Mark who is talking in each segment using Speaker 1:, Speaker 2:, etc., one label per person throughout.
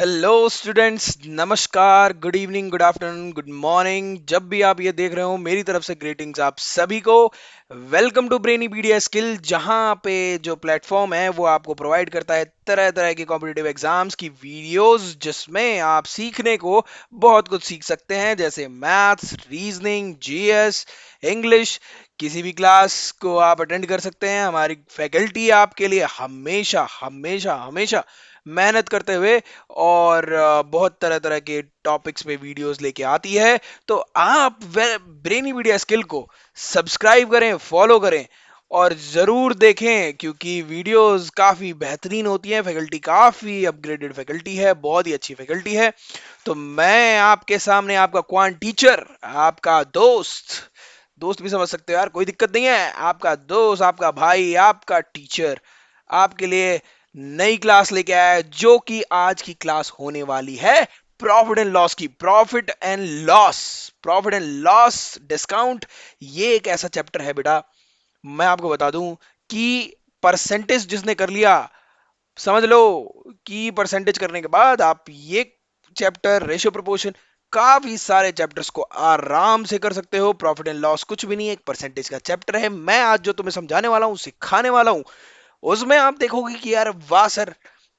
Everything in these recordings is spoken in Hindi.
Speaker 1: हेलो स्टूडेंट्स, नमस्कार, good evening, good afternoon, good morning. जब भी आप ये देख रहे हो, मेरी तरफ से ग्रीटिंग्स आप सभी को। Welcome to Brainy Media Skill, जहां पे जो प्लेटफॉर्म है वो आपको प्रोवाइड करता है तरह तरह के कॉम्पिटिटिव एग्जाम्स की वीडियोस, जिसमें आप सीखने को बहुत कुछ सीख सकते हैं, जैसे मैथ्स, रीजनिंग, जीएस, इंग्लिश। किसी भी क्लास को आप अटेंड कर सकते हैं। हमारी फैकल्टी आपके लिए हमेशा हमेशा हमेशा मेहनत करते हुए और बहुत तरह तरह के टॉपिक्स पे वीडियोस लेके आती है। तो आप ब्रेनी मीडिया स्किल को सब्सक्राइब करें, फॉलो करें और जरूर देखें, क्योंकि वीडियोस काफी बेहतरीन होती हैं। फैकल्टी काफी अपग्रेडेड फैकल्टी है, बहुत ही अच्छी फैकल्टी है। तो मैं आपके सामने आपका क्वांट टीचर, आपका दोस्त, दोस्त भी समझ सकते हो यार, कोई दिक्कत नहीं है, आपका दोस्त, आपका भाई, आपका टीचर आपके लिए नई क्लास लेके आया है, जो कि आज की क्लास होने वाली है प्रॉफिट एंड लॉस की। प्रॉफिट एंड लॉस डिस्काउंट, ये एक ऐसा चैप्टर है बेटा, मैं आपको बता दूं कि परसेंटेज जिसने कर लिया, समझ लो कि परसेंटेज करने के बाद आप ये चैप्टर, रेशियो प्रोपोर्शन, काफी सारे चैप्टर्स को आराम से कर सकते हो। प्रॉफिट एंड लॉस कुछ भी नहीं है, एक परसेंटेज का चैप्टर है। मैं आज जो तुम्हें समझाने वाला हूं, सिखाने वाला हूं, उसमें आप देखोगे कि यार वाह सर,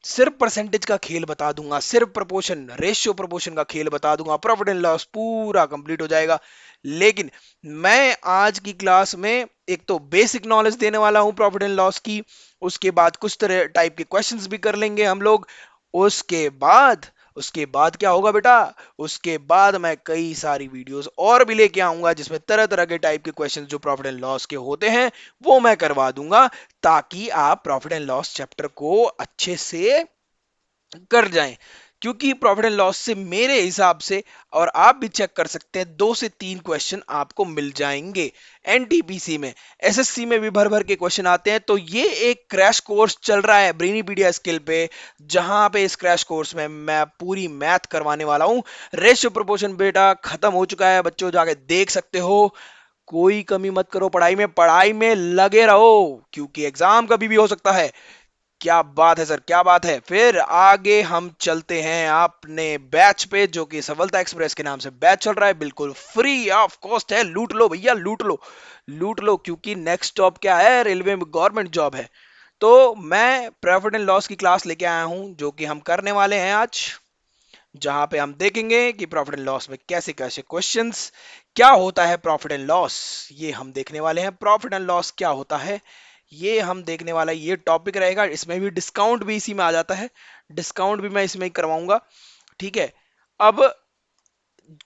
Speaker 1: सिर्फ परसेंटेज का खेल बता दूंगा, सिर्फ प्रोपोर्शन, रेशियो प्रोपोर्शन का खेल बता दूंगा, प्रॉफिट एंड लॉस पूरा कंप्लीट हो जाएगा। लेकिन मैं आज की क्लास में एक तो बेसिक नॉलेज देने वाला हूं प्रॉफिट एंड लॉस की, उसके बाद कुछ तरह टाइप के क्वेश्चंस भी कर लेंगे हम लोग। उसके बाद उसके बाद क्या होगा बेटा, उसके बाद मैं कई सारी वीडियोस और भी लेके आऊंगा, जिसमें तरह तरह के टाइप के क्वेश्चंस जो प्रॉफिट एंड लॉस के होते हैं वो मैं करवा दूंगा, ताकि आप प्रॉफिट एंड लॉस चैप्टर को अच्छे से कर जाएं। क्योंकि प्रॉफिट एंड लॉस से मेरे हिसाब से, और आप भी चेक कर सकते हैं, 2 से 3 क्वेश्चन आपको मिल जाएंगे एनटीपीसी में। एसएससी में भी भर भर के क्वेश्चन आते हैं। तो ये एक क्रैश कोर्स चल रहा है ब्रेनीपीडिया स्किल पे, जहां पे इस क्रैश कोर्स में मैं पूरी मैथ करवाने वाला हूं। रेशियो प्रोपोर्शन बेटा खत्म हो चुका है, बच्चों जाके देख सकते हो। कोई कमी मत करो पढ़ाई में, पढ़ाई में लगे रहो, क्योंकि एग्जाम कभी भी हो सकता है। क्या बात है सर, क्या बात है। फिर आगे हम चलते हैं अपने बैच पे, जो कि सफलता एक्सप्रेस के नाम से बैच चल रहा है, बिल्कुल फ्री ऑफ कॉस्ट है। लूट लो भैया, लूट लो, लूट लो, क्योंकि नेक्स्ट जॉब क्या है, रेलवे में गवर्नमेंट जॉब है। तो मैं प्रॉफिट एंड लॉस की क्लास लेके आया हूं, जो कि हम करने वाले हैं आज, जहां पे हम देखेंगे कि प्रॉफिट एंड लॉस में कैसे कैसे क्वेश्चंस, क्या होता है प्रॉफिट एंड लॉस, ये हम देखने वाले हैं। प्रॉफिट एंड लॉस क्या होता है, ये हम देखने वाला, ये टॉपिक रहेगा। इसमें भी डिस्काउंट भी इसी में आ जाता है, डिस्काउंट भी मैं इसमें ही करवाऊंगा। ठीक है। अब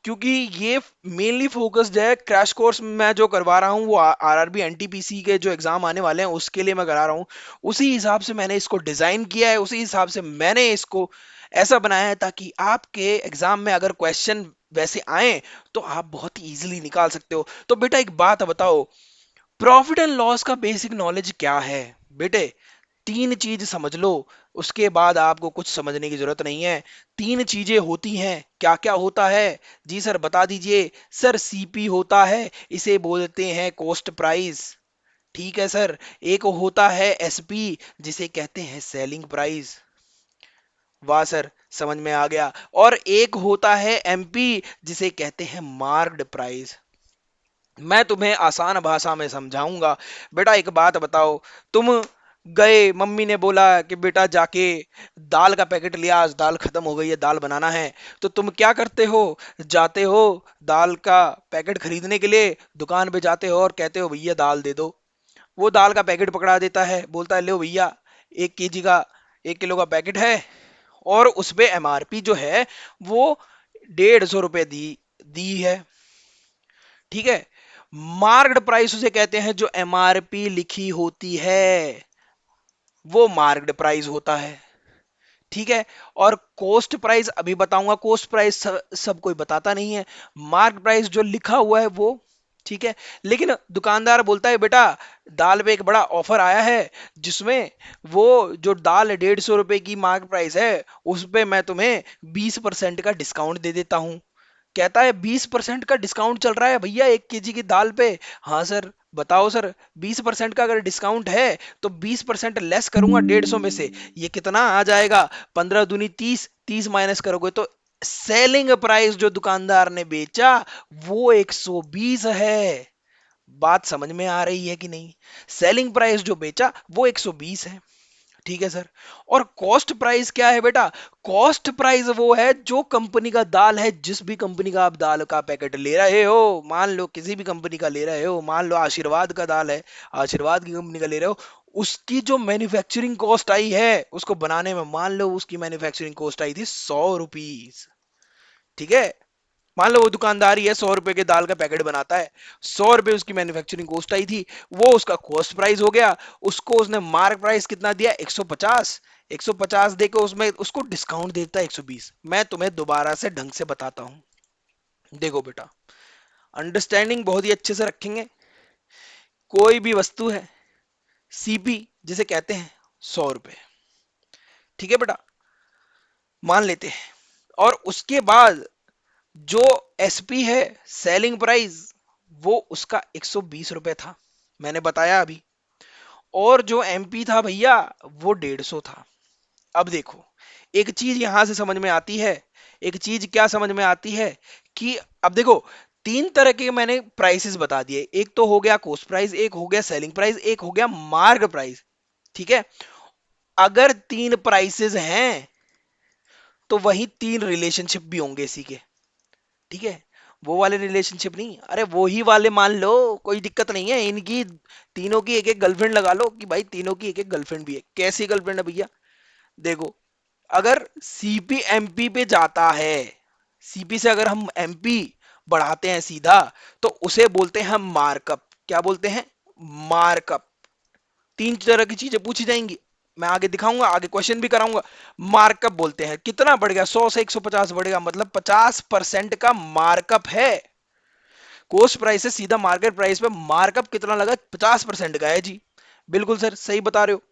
Speaker 1: क्योंकि ये मेनली फोकस्ड है, क्रैश कोर्स मैं जो करवा रहा हूँ वो आरआरबी एनटीपीसी के जो एग्जाम आने वाले हैं उसके लिए मैं करा रहा हूँ। उसी हिसाब से मैंने इसको डिजाइन किया है, उसी हिसाब से मैंने इसको ऐसा बनाया है, ताकि आपके एग्जाम में अगर क्वेश्चन वैसे आए तो आप बहुत ही इजीली निकाल सकते हो। तो बेटा एक बात बताओ, प्रॉफिट एंड लॉस का बेसिक नॉलेज क्या है? बेटे 3 चीज समझ लो, उसके बाद आपको कुछ समझने की जरूरत नहीं है। 3 चीजें होती हैं, क्या क्या होता है? जी सर बता दीजिए। सर सीपी होता है, इसे बोलते हैं कॉस्ट प्राइस। ठीक है सर। एक होता है एसपी, जिसे कहते हैं सेलिंग प्राइस। वाह सर, समझ में आ गया। और एक होता है एमपी, जिसे कहते हैं मार्क्ड प्राइस। मैं तुम्हें आसान भाषा में समझाऊंगा। बेटा एक बात बताओ, तुम गए, मम्मी ने बोला कि बेटा जाके दाल का पैकेट लिया, आज दाल खत्म हो गई है, दाल बनाना है। तो तुम क्या करते हो? जाते हो दाल का पैकेट खरीदने के लिए, दुकान पे जाते हो और कहते हो भैया दाल दे दो। वो दाल का पैकेट पकड़ा देता है, बोलता है लो भैया, 1 केजी का, 1 किलो का पैकेट है, और उस पे एमआरपी जो है वो 150 रुपए दी दी है। ठीक है। मार्क्ड प्राइस उसे कहते हैं, जो एमआरपी लिखी होती है वो मार्क्ड प्राइस होता है। ठीक है। और कॉस्ट प्राइस अभी बताऊंगा, कॉस्ट प्राइस सब कोई बताता नहीं है। मार्क प्राइस जो लिखा हुआ है वो। ठीक है। लेकिन दुकानदार बोलता है बेटा दाल पे एक बड़ा ऑफर आया है, जिसमें वो जो दाल 150 रुपए की मार्क प्राइस है, उस पे मैं तुम्हें 20% का डिस्काउंट दे देता हूं। कहता है 20% का डिस्काउंट चल रहा है भैया 1 केजी की दाल पे। हाँ सर, बताओ सर, 20% का अगर डिस्काउंट है तो 20% लेस करूंगा 150 में से, ये कितना आ जाएगा? 15 दूनी 30, 30 माइनस करोगे तो सेलिंग प्राइस जो दुकानदार ने बेचा वो 120 है। बात समझ में आ रही है कि नहीं? सेलिंग प्राइस जो बेचा वो 120 है। ठीक है सर। और कॉस्ट प्राइस क्या है बेटा? कॉस्ट प्राइस वो है जो कंपनी का दाल है, जिस भी कंपनी का आप दाल का पैकेट ले रहे हो, मान लो किसी भी कंपनी का ले रहे हो, मान लो आशीर्वाद का दाल है, आशीर्वाद की कंपनी का ले रहे हो, उसकी जो मैन्युफैक्चरिंग कॉस्ट आई है उसको बनाने में, मान लो उसकी मैन्युफैक्चरिंग कॉस्ट आई थी 100 रुपीज। ठीक है। मान लो वो दुकानदार ही है, 100 रुपए के दाल का पैकेट बनाता है, 100 रुपए उसकी मैन्युफैक्चरिंग कॉस्ट आई थी, वो उसका कॉस्ट प्राइस हो गया। उसको उसने मार्क प्राइस कितना दिया? 150। 150 देके उसमें उसको डिस्काउंट देता है 120। मैं तुम्हें दोबारा से ढंग से बताता हूं। देखो बेटा, अंडरस्टैंडिंग बहुत ही अच्छे से रखेंगे। कोई भी वस्तु है, सीपी जिसे कहते हैं 100 रुपए। ठीक है बेटा, मान लेते हैं। और उसके बाद जो एसपी है, सेलिंग प्राइस, वो उसका 120 रुपए था, मैंने बताया अभी। और जो एमपी था भैया वो 150 था। अब देखो, एक चीज यहां से समझ में आती है। एक चीज क्या समझ में आती है कि अब देखो, तीन तरह के मैंने प्राइसेस बता दिए। एक तो हो गया कॉस्ट प्राइस, एक हो गया सेलिंग प्राइस, एक हो गया मार्क प्राइस। ठीक है। अगर तीन प्राइसेस हैं तो वही तीन रिलेशनशिप भी होंगे इसी के। ठीक है। वो वाले रिलेशनशिप नहीं, अरे वो ही वाले मान लो, कोई दिक्कत नहीं है इनकी। तीनों की एक एक गर्लफ्रेंड लगा लो कि भाई तीनों की एक एक गर्लफ्रेंड भी है। कैसी गर्लफ्रेंड है भैया? देखो, अगर सीपी एमपी पे जाता है, सीपी से अगर हम एमपी बढ़ाते हैं सीधा, तो उसे बोलते हैं हम मार्कअप। क्या बोलते हैं? मार्कअप। तीन तरह की चीजें पूछी जाएंगी, मैं आगे दिखाऊंगा, आगे क्वेश्चन भी कराऊंगा। मार्कअप बोलते हैं कितना बढ़ गया, 100 से 150 बढ़ेगा, मतलब 50% का मार्कअप है। कोस्ट प्राइस से सीधा मार्केट प्राइस पे मार्कअप कितना लगा? 50% का है जी। बिल्कुल सर, सही बता रहे हो।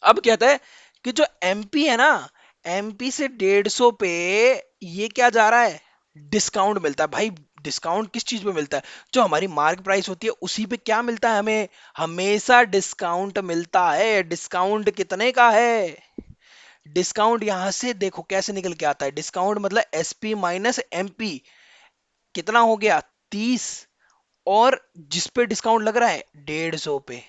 Speaker 1: अब कहता है कि जो एमपी है ना, एमपी से 150 पे ये क्या जा रहा है? डिस्काउंट मिलता है भाई। डिस्काउंट किस चीज पे मिलता है? जो हमारी मार्क प्राइस होती है उसी पे क्या मिलता है हमें? हमेशा डिस्काउंट मिलता है। डिस्काउंट कितने का है? डिस्काउंट यहां से देखो कैसे निकल के आता है। डिस्काउंट मतलब एसपी माइनस एमपी। कितना हो गया? 30। और जिस पे डिस्काउंट लग रहा है 150 पे।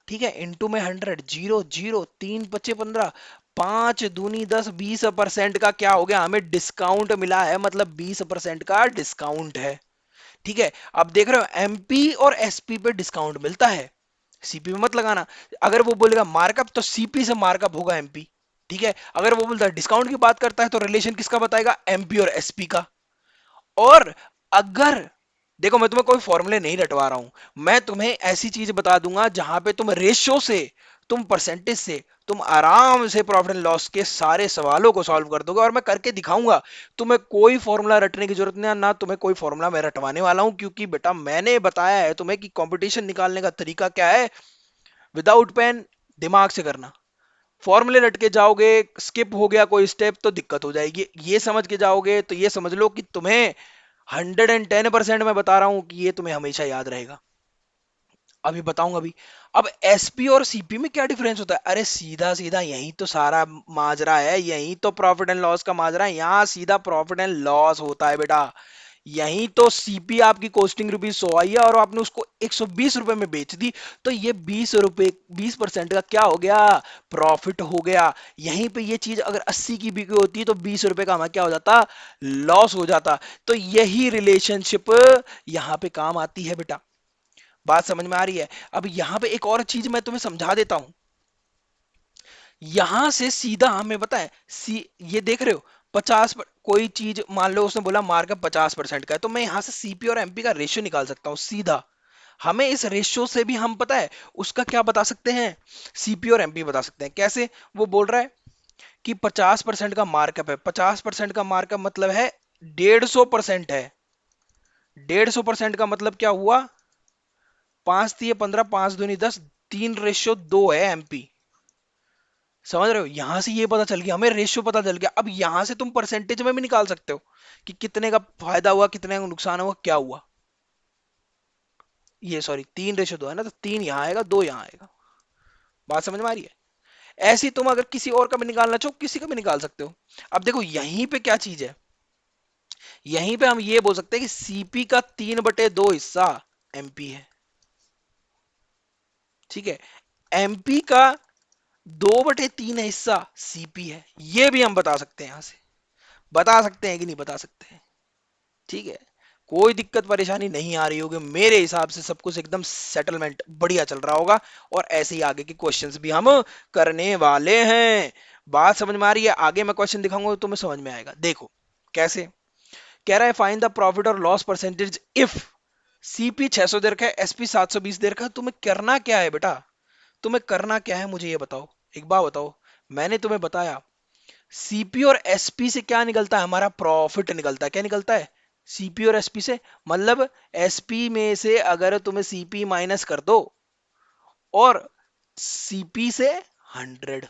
Speaker 1: ठीक है। इंटू में 100, जीरो जीरो, 3 × 5 = 15, 5 दूनी 10, 20% का क्या हो गया? हमें डिस्काउंट मिला है, मतलब 20% का डिस्काउंट है। ठीक है। अब देख रहे हो, एमपी और एसपी पे डिस्काउंट मिलता है, सीपी में मत लगाना। अगर वो बोलेगा मार्कअप तो सीपी से मार्कअप होगा एमपी। ठीक है। अगर वो बोलता है डिस्काउंट की बात करता है तो रिलेशन किसका बताएगा? एमपी और एसपी का। और अगर देखो, मैं तुम्हें कोई फॉर्मूले नहीं रटवा रहा हूं, मैं तुम्हें ऐसी चीज बता दूंगा जहां पे तुम रेशियो से, तुम परसेंटेज से, तुम आराम से प्रॉफिट एंड लॉस के सारे सवालों को सॉल्व कर दोगे, और मैं करके दिखाऊंगा। तुम्हें कोई फॉर्मूला रटने की जरूरत नहीं, ना तुम्हें कोई फॉर्मूला मैं रटवाने वाला हूं, क्योंकि बेटा मैंने बताया है तुम्हें कि कंपटीशन निकालने का तरीका क्या है। विदाउट पेन, दिमाग से करना। फॉर्मूले रट के जाओगे, स्किप हो गया कोई स्टेप तो दिक्कत हो जाएगी। ये समझ के जाओगे तो ये समझ लो कि तुम्हें 110% मैं बता रहा हूं कि ये तुम्हें हमेशा याद रहेगा। अभी बताऊंगा अभी। अब एसपी और सीपी में क्या डिफरेंस होता है? अरे सीधा सीधा यही तो सारा माजरा है, यही तो प्रॉफिट एंड लॉस का माजरा है। यहाँ सीधा प्रॉफिट एंड लॉस होता है बेटा। यहीं तो सीपी आपकी कॉस्टिंग ₹100 आई है और आपने उसको 120 रुपए में बेच दी, तो ये 20 रुपए, 20% का क्या हो गया? प्रॉफिट हो गया। यहीं पे ये चीज अगर 80 की बिकी होती तो 20 रुपए का हमारा क्या हो जाता? लॉस हो जाता। तो यही रिलेशनशिप यहाँ पे काम आती है बेटा। बात समझ में आ रही है? अब यहाँ पे एक और चीज मैं तुम्हें समझा देता हूं। यहां से सीधा हमें पता है, ये देख रहे हो, 50 कोई चीज मान लो उसने बोला मार्कअप 50% का है, तो मैं यहां से सीपी और एमपी का रेशियो निकाल सकता हूं सीधा। हमें इस रेशियो से भी हम पता है उसका क्या बता सकते हैं? सीपी और एमपी बता सकते हैं। कैसे? वो बोल रहा है कि 50% का मार्कअप है। 50% का मार्कअप मतलब है 150% है। 150% का मतलब क्या हुआ? 5×3 = 15, 5×2 = 10, 3/2 है एमपी। समझ रहे हो, यहां से ये पता चल गया, हमें रेशियो पता चल गया। अब यहां से तुम परसेंटेज में भी निकाल सकते हो कि कितने का फायदा हुआ, कितने का नुकसान हुआ, क्या हुआ। ये सॉरी 3:2 है ना, तो 3 यहाँ आएगा, 2 यहाँ आएगा। बात समझ में आ रही है। ऐसे ही तुम अगर किसी और का भी निकालना चाहो, किसी का भी निकाल सकते हो। अब देखो यहीं पे क्या चीज है, यहीं पे हम ये बोल सकते हैं कि सीपी का 3/2 हिस्सा एमपी है। ठीक है, एमपी का 2/3 हिस्सा सीपी है। ये भी हम बता सकते हैं, यहां से बता सकते हैं कि नहीं बता सकते हैं। ठीक है, कोई दिक्कत परेशानी नहीं आ रही होगी, मेरे हिसाब से सब कुछ एकदम सेटलमेंट बढ़िया चल रहा होगा। और ऐसे ही आगे के क्वेश्चंस भी हम करने वाले हैं। बात समझ में आ रही है, आगे मैं क्वेश्चन दिखाऊंगा तो तुम्हें समझ में आएगा। देखो कैसे कह रहा है, फाइंड द प्रॉफिट और लॉस परसेंटेज इफ सीपी 600 दे रखा है, एसपी 720 दे रखा है। तुम्हें करना क्या है बेटा, तुम्हें करना क्या है मुझे ये बताओ, एक बार बताओ। मैंने तुम्हें बताया सीपी और एसपी से क्या निकलता है, हमारा प्रॉफिट निकलता है। क्या निकलता है, सीपी और एसपी से। मतलब एसपी में से अगर तुम्हें सीपी माइनस कर दो और सीपी से 100,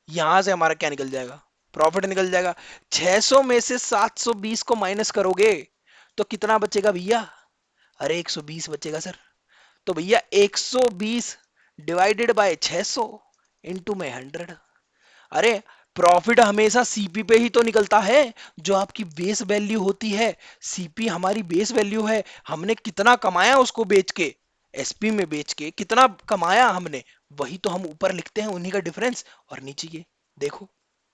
Speaker 1: यहां से हमारा क्या निकल जाएगा, प्रॉफिट निकल जाएगा। 600 में से 720 को माइनस करोगे तो कितना बचेगा भैया, अरे 120 बचेगा सर। तो भैया 120 डिवाइडेड बाय 600 इंटू में 100। अरे प्रॉफिट हमेशा सीपी पे ही तो निकलता है, जो आपकी बेस वैल्यू होती है। सीपी हमारी बेस वैल्यू है, हमने कितना कमाया उसको बेच के, एसपी में बेच के कितना कमाया हमने, वही तो हम ऊपर लिखते हैं, उन्हीं का डिफरेंस। और नीचे ये देखो,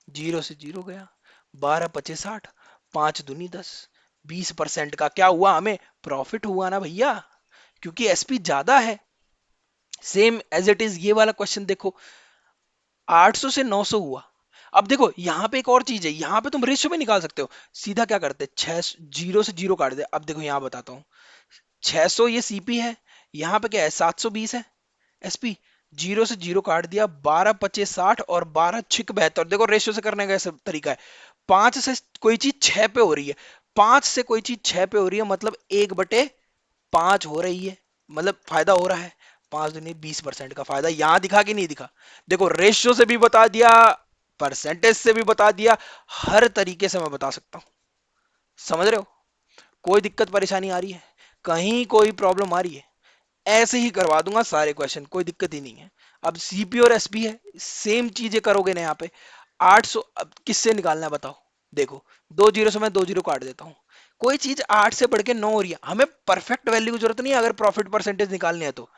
Speaker 1: 0 से 0 गया, 12 25 60, 5 दूनी 10, 20% का क्या हुआ, हमें प्रॉफिट हुआ ना भैया, क्योंकि एसपी ज्यादा है। सेम एज इट इज ये वाला क्वेश्चन देखो, 800 से 900 हुआ। अब देखो यहाँ पे एक और चीज है, यहाँ पे तुम रेशियो में निकाल सकते हो। सीधा क्या करते, 0 से 0 काट दे। अब देखो यहाँ बताता हूँ, 600 ये सीपी है, यहाँ पे क्या है 720 है एसपी। 0 से 0 काट दिया, 12 25 60 और 12 छिक 72। देखो रेशियो से करने का ऐसा तरीका है, 5 से कोई चीज 6 पे हो रही है, 5 से कोई चीज 6 पे हो रही है, मतलब 1/5 हो रही है, मतलब फायदा हो रहा है। 5 दूनी 20% का फायदा यहां दिखा कि नहीं दिखा। देखो रेशियो से भी बता दिया, परसेंटेज से भी बता दिया, हर तरीके से मैं बता सकता हूं। समझ रहे हो, कोई दिक्कत परेशानी आ रही है, कहीं कोई प्रॉब्लम आ रही है, ऐसे ही करवा दूंगा सारे क्वेश्चन, कोई दिक्कत ही नहीं है। अब सीपी और एसपी है, सेम चीजें करोगे ना यहाँ पे। 800 अब किससे निकालना है बताओ। देखो 2 0 से मैं 2 0 काट देता हूँ। कोई चीज 8 से बढ़ के 9 हो रही है, हमें परफेक्ट वैल्यू की जरूरत नहीं है अगर प्रॉफिट परसेंटेज निकालनी है तो।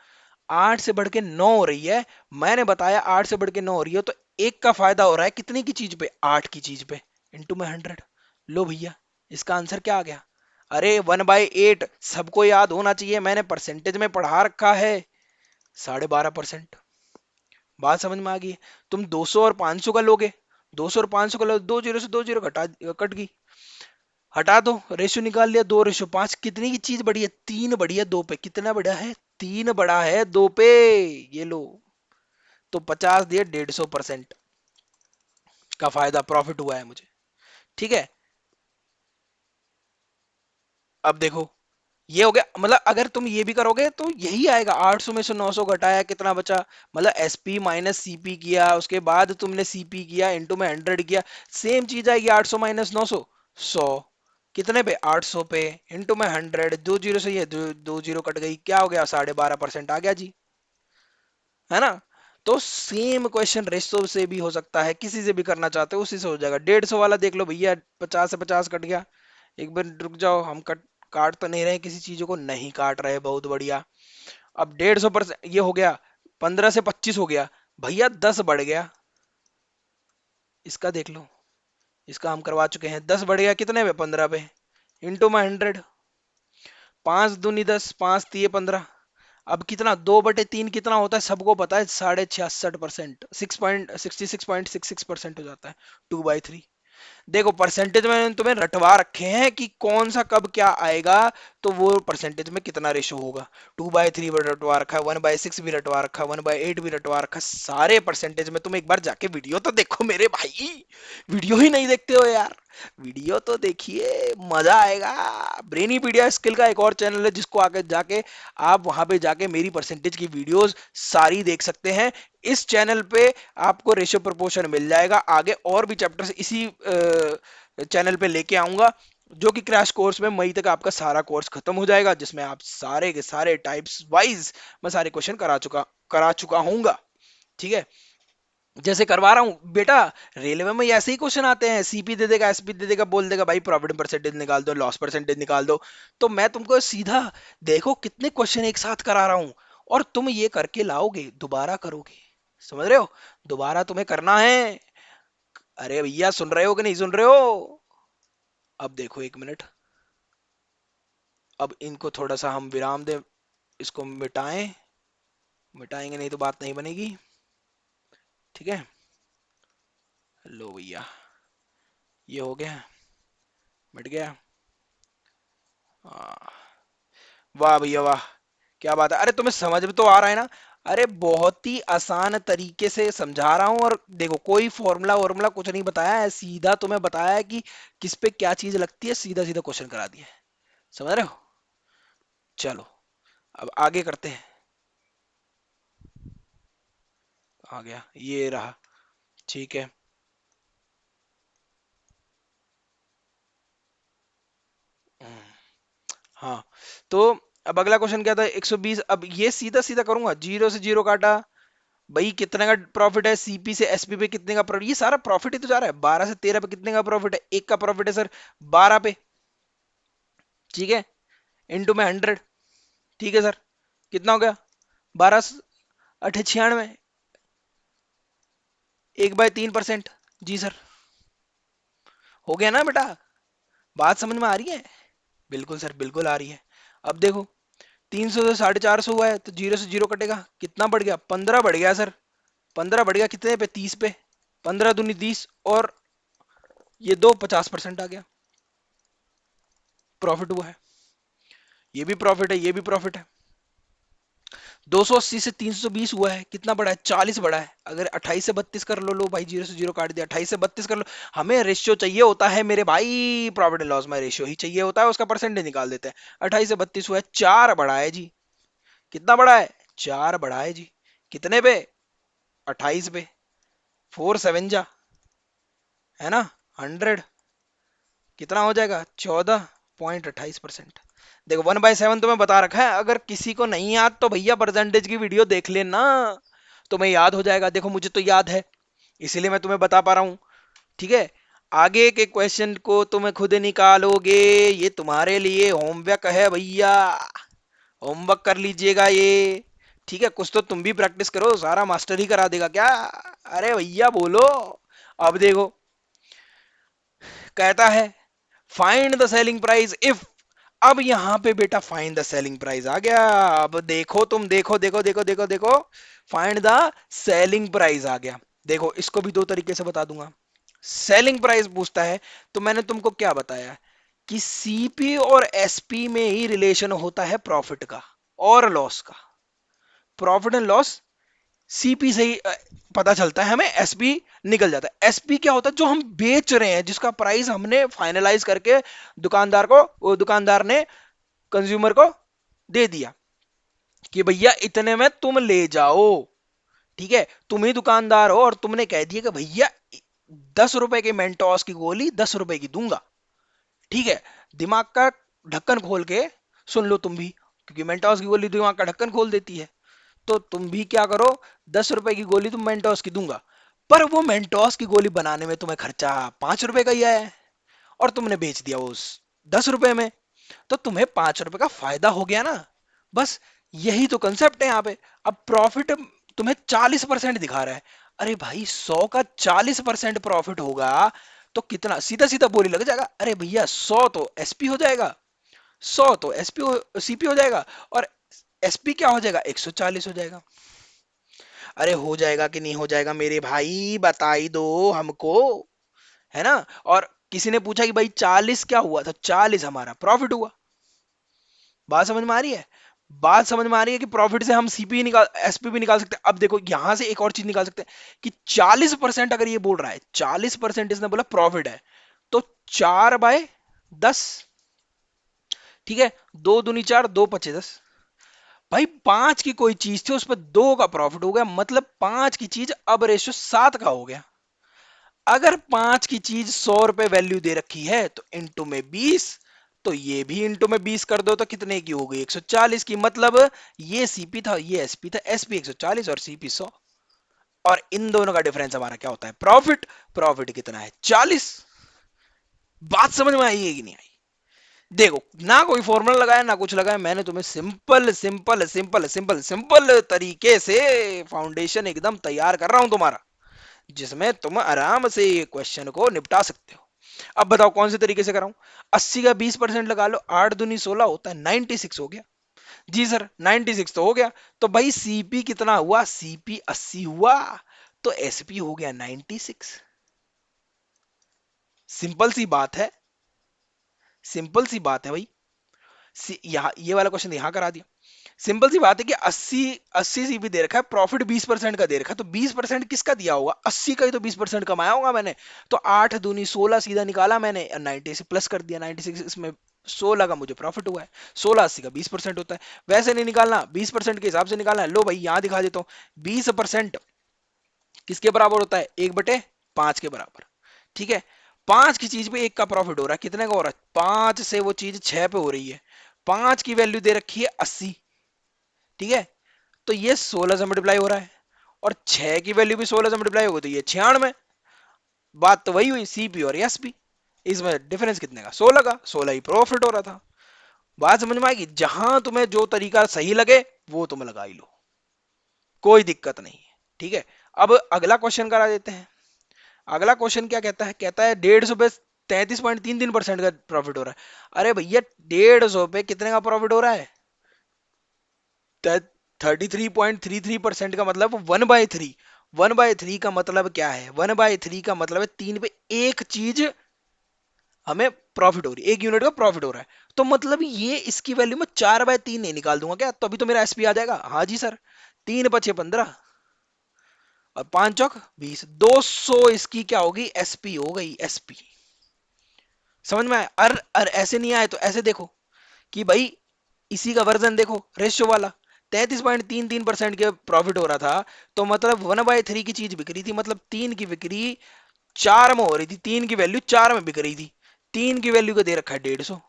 Speaker 1: 8 से बढ़ के 9 हो रही है, मैंने बताया 8 से बढ़ के 9 हो रही है, तो एक का फायदा हो रहा है कितनी की चीज पे, 8 की चीज पे, इंटू में 100। लो भैया, इसका आंसर क्या आ गया, अरे 1/8 सबको याद होना चाहिए, मैंने परसेंटेज में पढ़ा रखा है, 12.5%। बात समझ में आ गई है। तुम 200 और 500 का लोगे, 200 और 500 का लोगे, 2 0 से 2 0 कट गई, हटा दो, रेशियो निकाल लिया, 2:5। कितनी की चीज बढ़ी है, 3 बढ़ी है 2 पे। कितना बढ़ा है, 3 बढ़ा है 2 पे। ये लो, तो 50 दिए, 150% का फायदा प्रॉफिट हुआ है मुझे। ठीक है, अब देखो ये हो गया, मतलब अगर तुम ये भी करोगे तो यही आएगा। 800 में से 900 घटाया, कितना बचा, मतलब एसपी माइनस सीपी किया, उसके बाद तुमने सीपी किया, इंटू में 100 किया, सेम चीज आएगी। 800 माइनस 900, 100, कितने पे, 800 पे, इंटू में 100। 2 0 से ये 2 0 कट गई, क्या हो गया, 12.5% आ गया जी, है ना। तो सेम क्वेश्चन रेशो से भी हो सकता है, किसी से भी करना चाहते हो उसी से हो जाएगा। 150 वाला देख लो भैया, 50 से 50 कट गया। एक बार रुक जाओ, हम काट तो नहीं रहे किसी चीजों को, नहीं काट रहे, बहुत बढ़िया। अब 150% ये हो गया, 15 से 25 हो गया भैया, 10 बढ़ गया। इसका देख लो, इसका हम करवा चुके हैं, 10 बढ़ गया कितने पे, 15 पे, इंटू में 100। 5 दूनी 10, 5 तिये 15। अब कितना, 2/3 कितना होता है सबको पता है, 66.66%, 66.66% हो जाता है, 2/3। देखो परसेंटेज में तुम्हें रटवा रखे हैं कि कौन सा कब क्या आएगा, तो वो परसेंटेज में कितना रेशो होगा। 2/3 भी रटवा रखा है, 1/6 भी रटवा रखा है, 1/8 भी रटवा रखा है, सारे परसेंटेज में। तुम एक बार जाके वीडियो तो देखो मेरे भाई, वीडियो ही नहीं देखते हो यार। वीडियो तो देखिए, मजा आएगा। ब्रेनीपीडिया स्किल का एक और चैनल है जिसको आके जाके आप वहां पे जाके मेरी परसेंटेज की वीडियोस सारी देख सकते हैं। इस चैनल पे आपको रेशियो प्रोपोर्शन मिल जाएगा। आगे और भी चैप्टर्स इसी चैनल पे लेके आऊंगा, जो कि क्रैश कोर्स में मई तक आपका सारा कोर्स खत्म हो जाएगा, जिसमें आप सारे के सारे टाइप्स वाइज मैं सारे क्वेश्चन करा चुका हूंगा। ठीक है, जैसे करवा रहा हूँ बेटा। रेलवे में ऐसे ही क्वेश्चन आते हैं, सीपी दे देगा, एसपी दे देगा, बोल देगा भाई प्रॉफिट परसेंटेज निकाल दो, लॉस परसेंटेज निकाल दो। तो मैं तुमको सीधा, देखो कितने क्वेश्चन एक साथ करा रहा हूँ, और तुम ये करके लाओगे, दोबारा करोगे। समझ रहे हो? दोबारा तुम्हें करना है। अरे भैया, सुन रहे हो कि नहीं सुन रहे हो? अब देखो, एक मिनट। अब इनको थोड़ा सा हम विराम दें, इसको मिटाएं। मिटाएंगे नहीं तो बात नहीं बनेगी। ठीक है, लो भैया, ये हो गया, मिट गया। हाँ, वाह भैया वाह, क्या बात है। अरे तुम्हें समझ में तो आ रहा है ना? अरे बहुत ही आसान तरीके से समझा रहा हूं, और देखो कोई फॉर्मूला वॉर्मूला कुछ नहीं बताया है, सीधा तुम्हें बताया है कि किस पे क्या चीज लगती है, सीधा सीधा क्वेश्चन करा दिया है। समझ रहे हो? चलो, अब आगे करते हैं। आ गया, ये रहा। ठीक है। हम्म, हाँ, तो अब अगला क्वेश्चन क्या था? 120। अब ये सीधा सीधा करूंगा, जीरो से जीरो काटा, भाई कितने का प्रॉफिट है? सीपी से एसपी पे कितने का प्रॉफिट? ये सारा प्रॉफिट ही तो जा रहा है। 12 से 13 पे कितने का प्रॉफिट है? एक का प्रॉफिट है सर 12 पे। ठीक है, इनटू में 100। ठीक है सर, कितना हो गया? 12 अठे 96, 1/3%। जी सर, हो गया ना बेटा? बात समझ में आ रही है? बिल्कुल सर, बिल्कुल आ रही है। अब देखो, 300 से 450 हुआ है, तो जीरो से जीरो कटेगा, कितना बढ़ गया? 15 बढ़ गया सर। 15 बढ़ गया कितने पे? 30 पे। 15 दूनी 30, और ये दो 50% आ गया, प्रॉफिट हुआ है। ये भी प्रॉफिट है, ये भी प्रॉफिट है। 280 से 320 हुआ है, कितना बढ़ा है? 40 बढ़ा है। अगर 28 से 32 कर लो, लो भाई, जीरो से जीरो काट दिया, 28 से 32 कर लो। हमें रेशियो चाहिए होता है मेरे भाई, प्रॉफिट एंड लॉस में रेशियो ही चाहिए होता है, उसका परसेंटेज निकाल देते हैं। 28 से 32 हुआ है, 4 बढ़ा है जी। कितना बढ़ा है? 4 बढ़ा है जी। कितने पे? 28 पे। 4 7 जा, है ना? 100, कितना हो जाएगा? 14.28%। देखो 1/7 तो मैं बता रखा है, अगर किसी को नहीं याद तो भैया परसेंटेज की वीडियो देख लेना, तुम्हें याद हो जाएगा। देखो मुझे तो याद है, इसीलिए मैं तुम्हें बता पा रहा हूँ। ठीक है, आगे के क्वेश्चन को तुम खुद निकालोगे, ये तुम्हारे लिए होमवर्क है भैया। होमवर्क कर लीजिएगा ये। ठीक है, कुछ तो तुम भी प्रैक्टिस करो, सारा मास्टर ही करा देगा क्या? अरे भैया बोलो। अब देखो, कहता है find the selling price if. अब यहां पे बेटा फाइंड द सेलिंग प्राइस आ गया। अब देखो, तुम देखो देखो देखो देखो देखो, फाइंड द सेलिंग प्राइस आ गया। देखो इसको भी दो तरीके से बता दूंगा। सेलिंग प्राइस पूछता है, तो मैंने तुमको क्या बताया कि सीपी और एसपी में ही रिलेशन होता है प्रॉफिट का और लॉस का। प्रॉफिट एंड लॉस सीपी से ही पता चलता है हमें, एसपी निकल जाता है। एसपी क्या होता है? जो हम बेच रहे हैं, जिसका प्राइस हमने फाइनलाइज करके दुकानदार को, वो दुकानदार ने कंज्यूमर को दे दिया कि भैया इतने में तुम ले जाओ। ठीक है, तुम ही दुकानदार हो और तुमने कह दिया कि भैया 10 रुपए की मेंटोस की गोली 10 रुपए की दूंगा। ठीक है, दिमाग का ढक्कन खोल के सुन लो तुम भी, क्योंकि मेंटोस की गोली दिमाग का ढक्कन खोल देती है। तो तुम भी क्या करो, 10 रुपए की गोली तुम मेंटोस की दूंगा, पर वो मेंटोस की गोली बनाने में तुम्हें खर्चा 5 रुपए का ही आया है, और तुमने बेच दिया उस 10 रुपए में, तो तुम्हें 5 रुपए का फायदा हो गया ना। बस यही तो कंसेप्ट है यहाँ पे। अब प्रॉफिट तुम्हें 40% दिखा रहा है। अरे भाई, 100 का 40% प्रॉफिट होगा तो कितना? सीधा सीधा बोली लग जाएगा, अरे भैया 100 तो एसपी हो जाएगा, 100 तो एसपी सीपी हो जाएगा, और एसपी क्या हो जाएगा? 140 हो जाएगा। अरे हो जाएगा कि नहीं हो जाएगा मेरे भाई, बता ही दो हमको, है ना? और किसी ने पूछा कि भाई 40 क्या हुआ, तो 40 हमारा प्रॉफिट हुआ। बात समझ में आ रही है? बात समझ में आ रही है कि प्रॉफिट से हम सीपी निकाल, एसपी भी निकाल सकते हैं। अब देखो यहां से एक और चीज निकाल सकते हैं कि 40% अगर ये बोल रहा है, 40% इसने बोला प्रॉफिट है, तो 4/10, ठीक है, 2 दूनी 4, 2 5 10। भाई 5 की कोई चीज थी, उस पर 2 का प्रॉफिट हो गया, मतलब 5 की चीज अब रेशियो 7 का हो गया। अगर 5 की चीज 100 रुपए वैल्यू दे रखी है तो इंटू में 20, तो ये भी इंटू में 20 कर दो तो कितने की हो गई, 140 की। मतलब ये सीपी था, ये एसपी था, एसपी 140 और सीपी 100, और इन दोनों का डिफरेंस हमारा क्या होता है, प्रॉफिट। प्रॉफिट कितना है, 40। बात समझ में आई है कि नहीं आई? देखो, ना कोई फॉर्मूला लगाया ना कुछ लगाया, मैंने तुम्हें simple simple simple simple simple तरीके से फाउंडेशन एकदम तैयार कर रहा हूं तुम्हारा, जिसमें तुम आराम से क्वेश्चन को निपटा सकते हो। अब बताओ कौन से तरीके से कराऊं। 80 का 20% लगा लो, 8 दूनी 16 होता है, 96 हो गया। जी सर 96 तो हो गया। तो भाई सीपी कितना हुआ, सीपी 80 हुआ, तो एसपी हो गया 96। सिंपल सी बात है, सिंपल सी बात है भाई। यहाँ ये वाला क्वेश्चन यहाँ करा दिया। सिंपल सी बात है कि 80 80 सीपी दे रखा है, प्रॉफिट 20% का दे रखा है, तो 20% किसका दिया होगा, 80 का ही तो 20% कमाया होगा मैंने। तो 8 दूनी 16 सीधा निकाला मैंने, 90 से प्लस कर दिया, 96 इसमें 16 का मुझे प्रॉफिट हुआ है, 16 80 का 20% होता है। वैसे नहीं निकालना, 20% के हिसाब से निकालना है। लो भाई यहाँ दिखा देता हूँ, 20% किसके बराबर होता है, 1/5 के बराबर। ठीक है, 5 की चीज पे 1 का प्रॉफिट हो रहा है, कितने का हो रहा है, 5 से वो चीज 6 पे हो रही है। 5 की वैल्यू दे रखी है 80, ठीक है, तो ये 16 से मल्टीप्लाई हो रहा है, और 6 की वैल्यू भी 16 से मल्टीप्लाई होगी तो ये 96। बात तो वही हुई, सीपी और एसपी। इसमें डिफरेंस कितने का, 16 का, 16 ही प्रॉफिट हो रहा था। बात समझ में आएगी, जहां तुम्हें जो तरीका सही लगे वो तुम लगा ही लो, कोई दिक्कत नहीं है। ठीक है, अब अगला क्वेश्चन करा देते हैं। अगला क्वेश्चन क्या कहता है, कहता है 150 पे 33.33% का प्रॉफिट हो रहा है। अरे भैया 150 पे कितने का प्रॉफिट हो रहा है, 33.33% का मतलब 1/3। 1/3 का मतलब क्या है, 1/3 का मतलब है 3 पे एक चीज हमें प्रॉफिट हो रही है, 1 यूनिट का प्रॉफिट हो रहा है। तो मतलब ये इसकी वैल्यू में 4/3 नहीं निकाल दूंगा क्या, तो अभी तो मेरा एसपी आ जाएगा। हाँ जी सर, 3 × 5 = 15 और 5 × 20, 200 इसकी क्या होगी, एसपी हो गई, एसपी। समझ में आया। अर ऐसे नहीं आए तो ऐसे देखो कि भाई इसी का वर्जन देखो, रेशियो वाला 33.33% के प्रॉफिट हो रहा था, तो मतलब 1/3 की चीज बिक रही थी, मतलब 3 की बिक्री 4 में हो रही थी, 3 की वैल्यू 4 में बिक रही थी। 3 की वैल्यू को दे रखा है 150,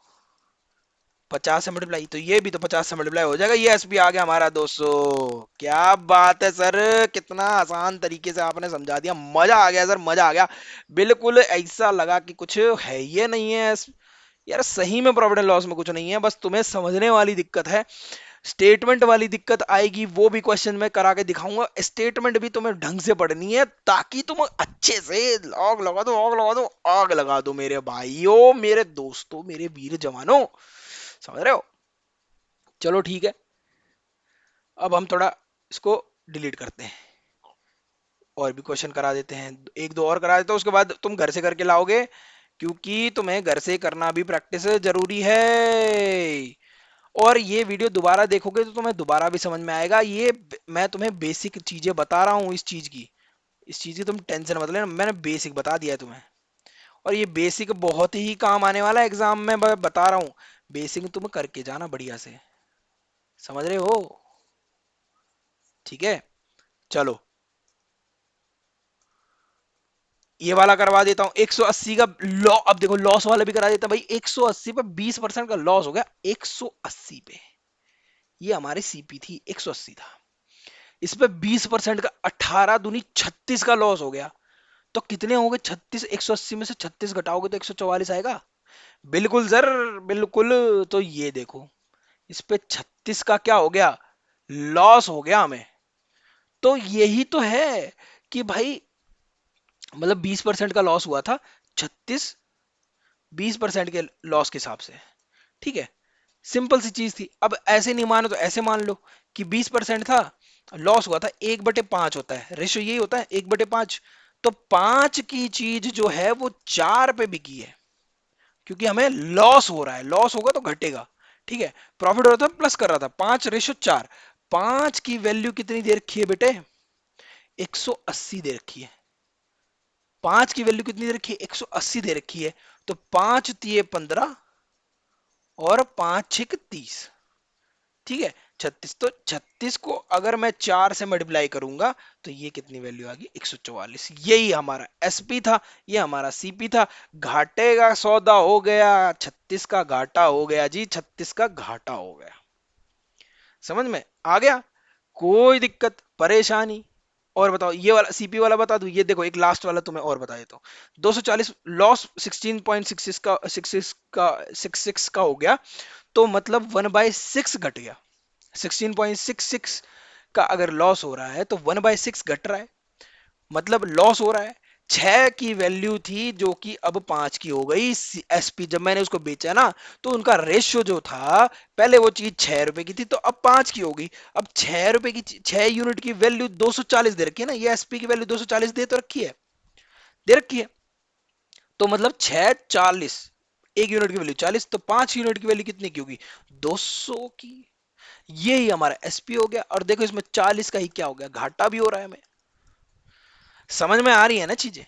Speaker 1: 50 से मल्टीप्लाई, तो ये भी तो 50 से मल्टीप्लाई हो जाएगा, ये एसपी आ गया हमारा 200। क्या बात है सर, कितना आसान तरीके से आपने समझा दिया, मजा आ गया सर, मजा आ गया। बिल्कुल ऐसा लगा कि कुछ है ये नहीं है यार, सही में प्रॉफिट एंड लॉस में कुछ नहीं है, बस तुम्हें समझने वाली दिक्कत है। स्टेटमेंट वाली दिक्कत आएगी, वो भी क्वेश्चन में करा के दिखाऊंगा। स्टेटमेंट भी तुम्हें ढंग से पढ़नी है, ताकि तुम अच्छे से आग लगा दो, आग लगा दो, आग लगा दो मेरे भाइयों, मेरे दोस्तों, मेरे वीर जवानों। समझ रहे हो। चलो ठीक है, अब हम थोड़ा इसको डिलीट करते हैं, और भी क्वेश्चन करा देते हैं, एक दो और करा देते हैं, उसके बाद तुम घर से करके लाओगे, क्योंकि तुम्हें घर से करना भी प्रैक्टिस जरूरी है। और ये वीडियो दोबारा देखोगे तो तुम्हें दोबारा भी समझ में आएगा। ये मैं तुम्हें बेसिक चीजें बता रहा हूँ, इस चीज की तुम टेंशन मत लेना, मैंने बेसिक बता दिया है तुम्हें। और ये बेसिक बहुत ही काम आने वाला है एग्जाम में, मैं बता रहा हूँ। बेसिक तुम करके जाना बढ़िया से, समझ रहे हो। ठीक है, चलो ये वाला करवा देता हूँ, 180 का लॉ। अब देखो लॉस वाला भी करा देता भाई, 180 पे 20% का लॉस हो गया, 180 पे ये हमारी सीपी थी, 180 था, इस पे 20% का 18 दूनी 36 का लॉस हो गया। तो कितने हो गए, 36, 180 में से 36 घटाओगे तो 144 आएगा। बिल्कुल सर, बिल्कुल। तो ये देखो, इस पे 36 का क्या हो गया, लॉस हो गया हमें। तो यही तो है कि भाई, मतलब 20% का लॉस हुआ था, 36 20% के लॉस के हिसाब से। ठीक है, सिंपल सी चीज थी। अब ऐसे नहीं मानो तो ऐसे मान लो कि 20% था, लॉस हुआ था, 1/5 होता है रेशियो, यही होता है 1/5। तो 5 की चीज जो है वो 4 पे बिकी है, क्योंकि हमें लॉस हो रहा है, लॉस होगा तो घटेगा। ठीक है, प्रॉफिट हो रहा था प्लस कर रहा था, 5/4। 5 की वैल्यू कितनी दे रखी है बेटे, 180 दे रखी है। 5 की वैल्यू कितनी दे रखी है, 180 दे रखी है। तो 5 तिये 15 और 5 छिक 30, ठीक है 36। तो 36 को अगर मैं 4 से मल्टीप्लाई करूंगा तो ये कितनी वैल्यू आ गई, 144। यही हमारा एसपी था, ये हमारा सीपी था। घाटे का सौदा हो गया, 36 का घाटा हो गया जी, 36 का घाटा हो गया। समझ में आ गया, कोई दिक्कत परेशानी? और बताओ ये वाला सीपी वाला बता दूं, ये देखो एक लास्ट वाला तुम्हें और बता देता हूं। 240 लॉस 16.66 का 66 का हो गया, तो मतलब 1/6 घट गया। 16.66 का अगर लॉस हो रहा है तो 1/6 घट रहा है, मतलब लॉस हो रहा है। 6 की वैल्यू थी जो कि अब 5 की हो गई। एसपी जब मैंने उसको बेचा ना, तो उनका रेशियो जो था, पहले वो चीज 6 रुपए की थी तो अब 5 की हो गई। अब 6 रुपए की 6 यूनिट की वैल्यू 240 दे रखी है ना, ये एसपी की वैल्यू 240 दे तो रखी है, दे रखी है। तो मतलब 6 40, एक यूनिट की वैल्यू 40, तो 5 यूनिट की वैल्यू कितनी की होगी, 200 की। ये ही हमारा एसपी हो गया। और देखो इसमें 40 का ही क्या हो गया, घाटा भी हो रहा है हमें। समझ में आ रही है ना चीजें?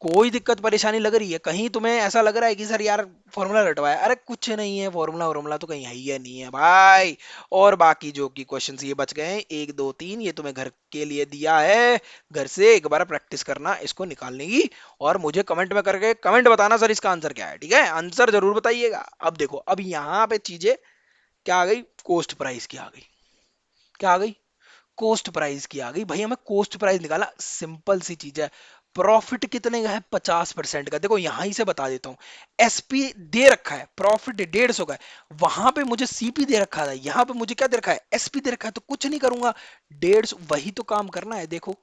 Speaker 1: कोई दिक्कत परेशानी लग रही है कहीं तुम्हें, ऐसा लग रहा है कि सर यार फॉर्मूला रटवाया? अरे कुछ नहीं है, फॉर्मूला फॉर्मूला तो कहीं है ही है, नहीं है भाई। और बाकी जो कि क्वेश्चंस ये बच गए हैं, 1 2 3, ये तुम्हें घर के लिए दिया है, घर से एक बार प्रैक्टिस करना इसको निकालने की। और मुझे कमेंट में करके कमेंट बताना सर इसका आंसर क्या है, ठीक है, आंसर जरूर बताइएगा। अब देखो, अब यहाँ पे चीजें क्या आ गई, कोस्ट प्राइस की आ गई। क्या आ गई, कोस्ट प्राइस की आ गई। भाई हमें कोस्ट प्राइस निकालना, सिंपल सी चीज है। प्रॉफिट कितने का है, 50% का। देखो यहां ही से बता देता हूं, एसपी दे रखा है, प्रॉफिट 150 का है। वहां पे मुझे सीपी दे रखा था, यहां पे मुझे क्या दे रखा है, एसपी दे रखा है। तो कुछ नहीं करूंगा, 150 वही तो काम करना है। देखो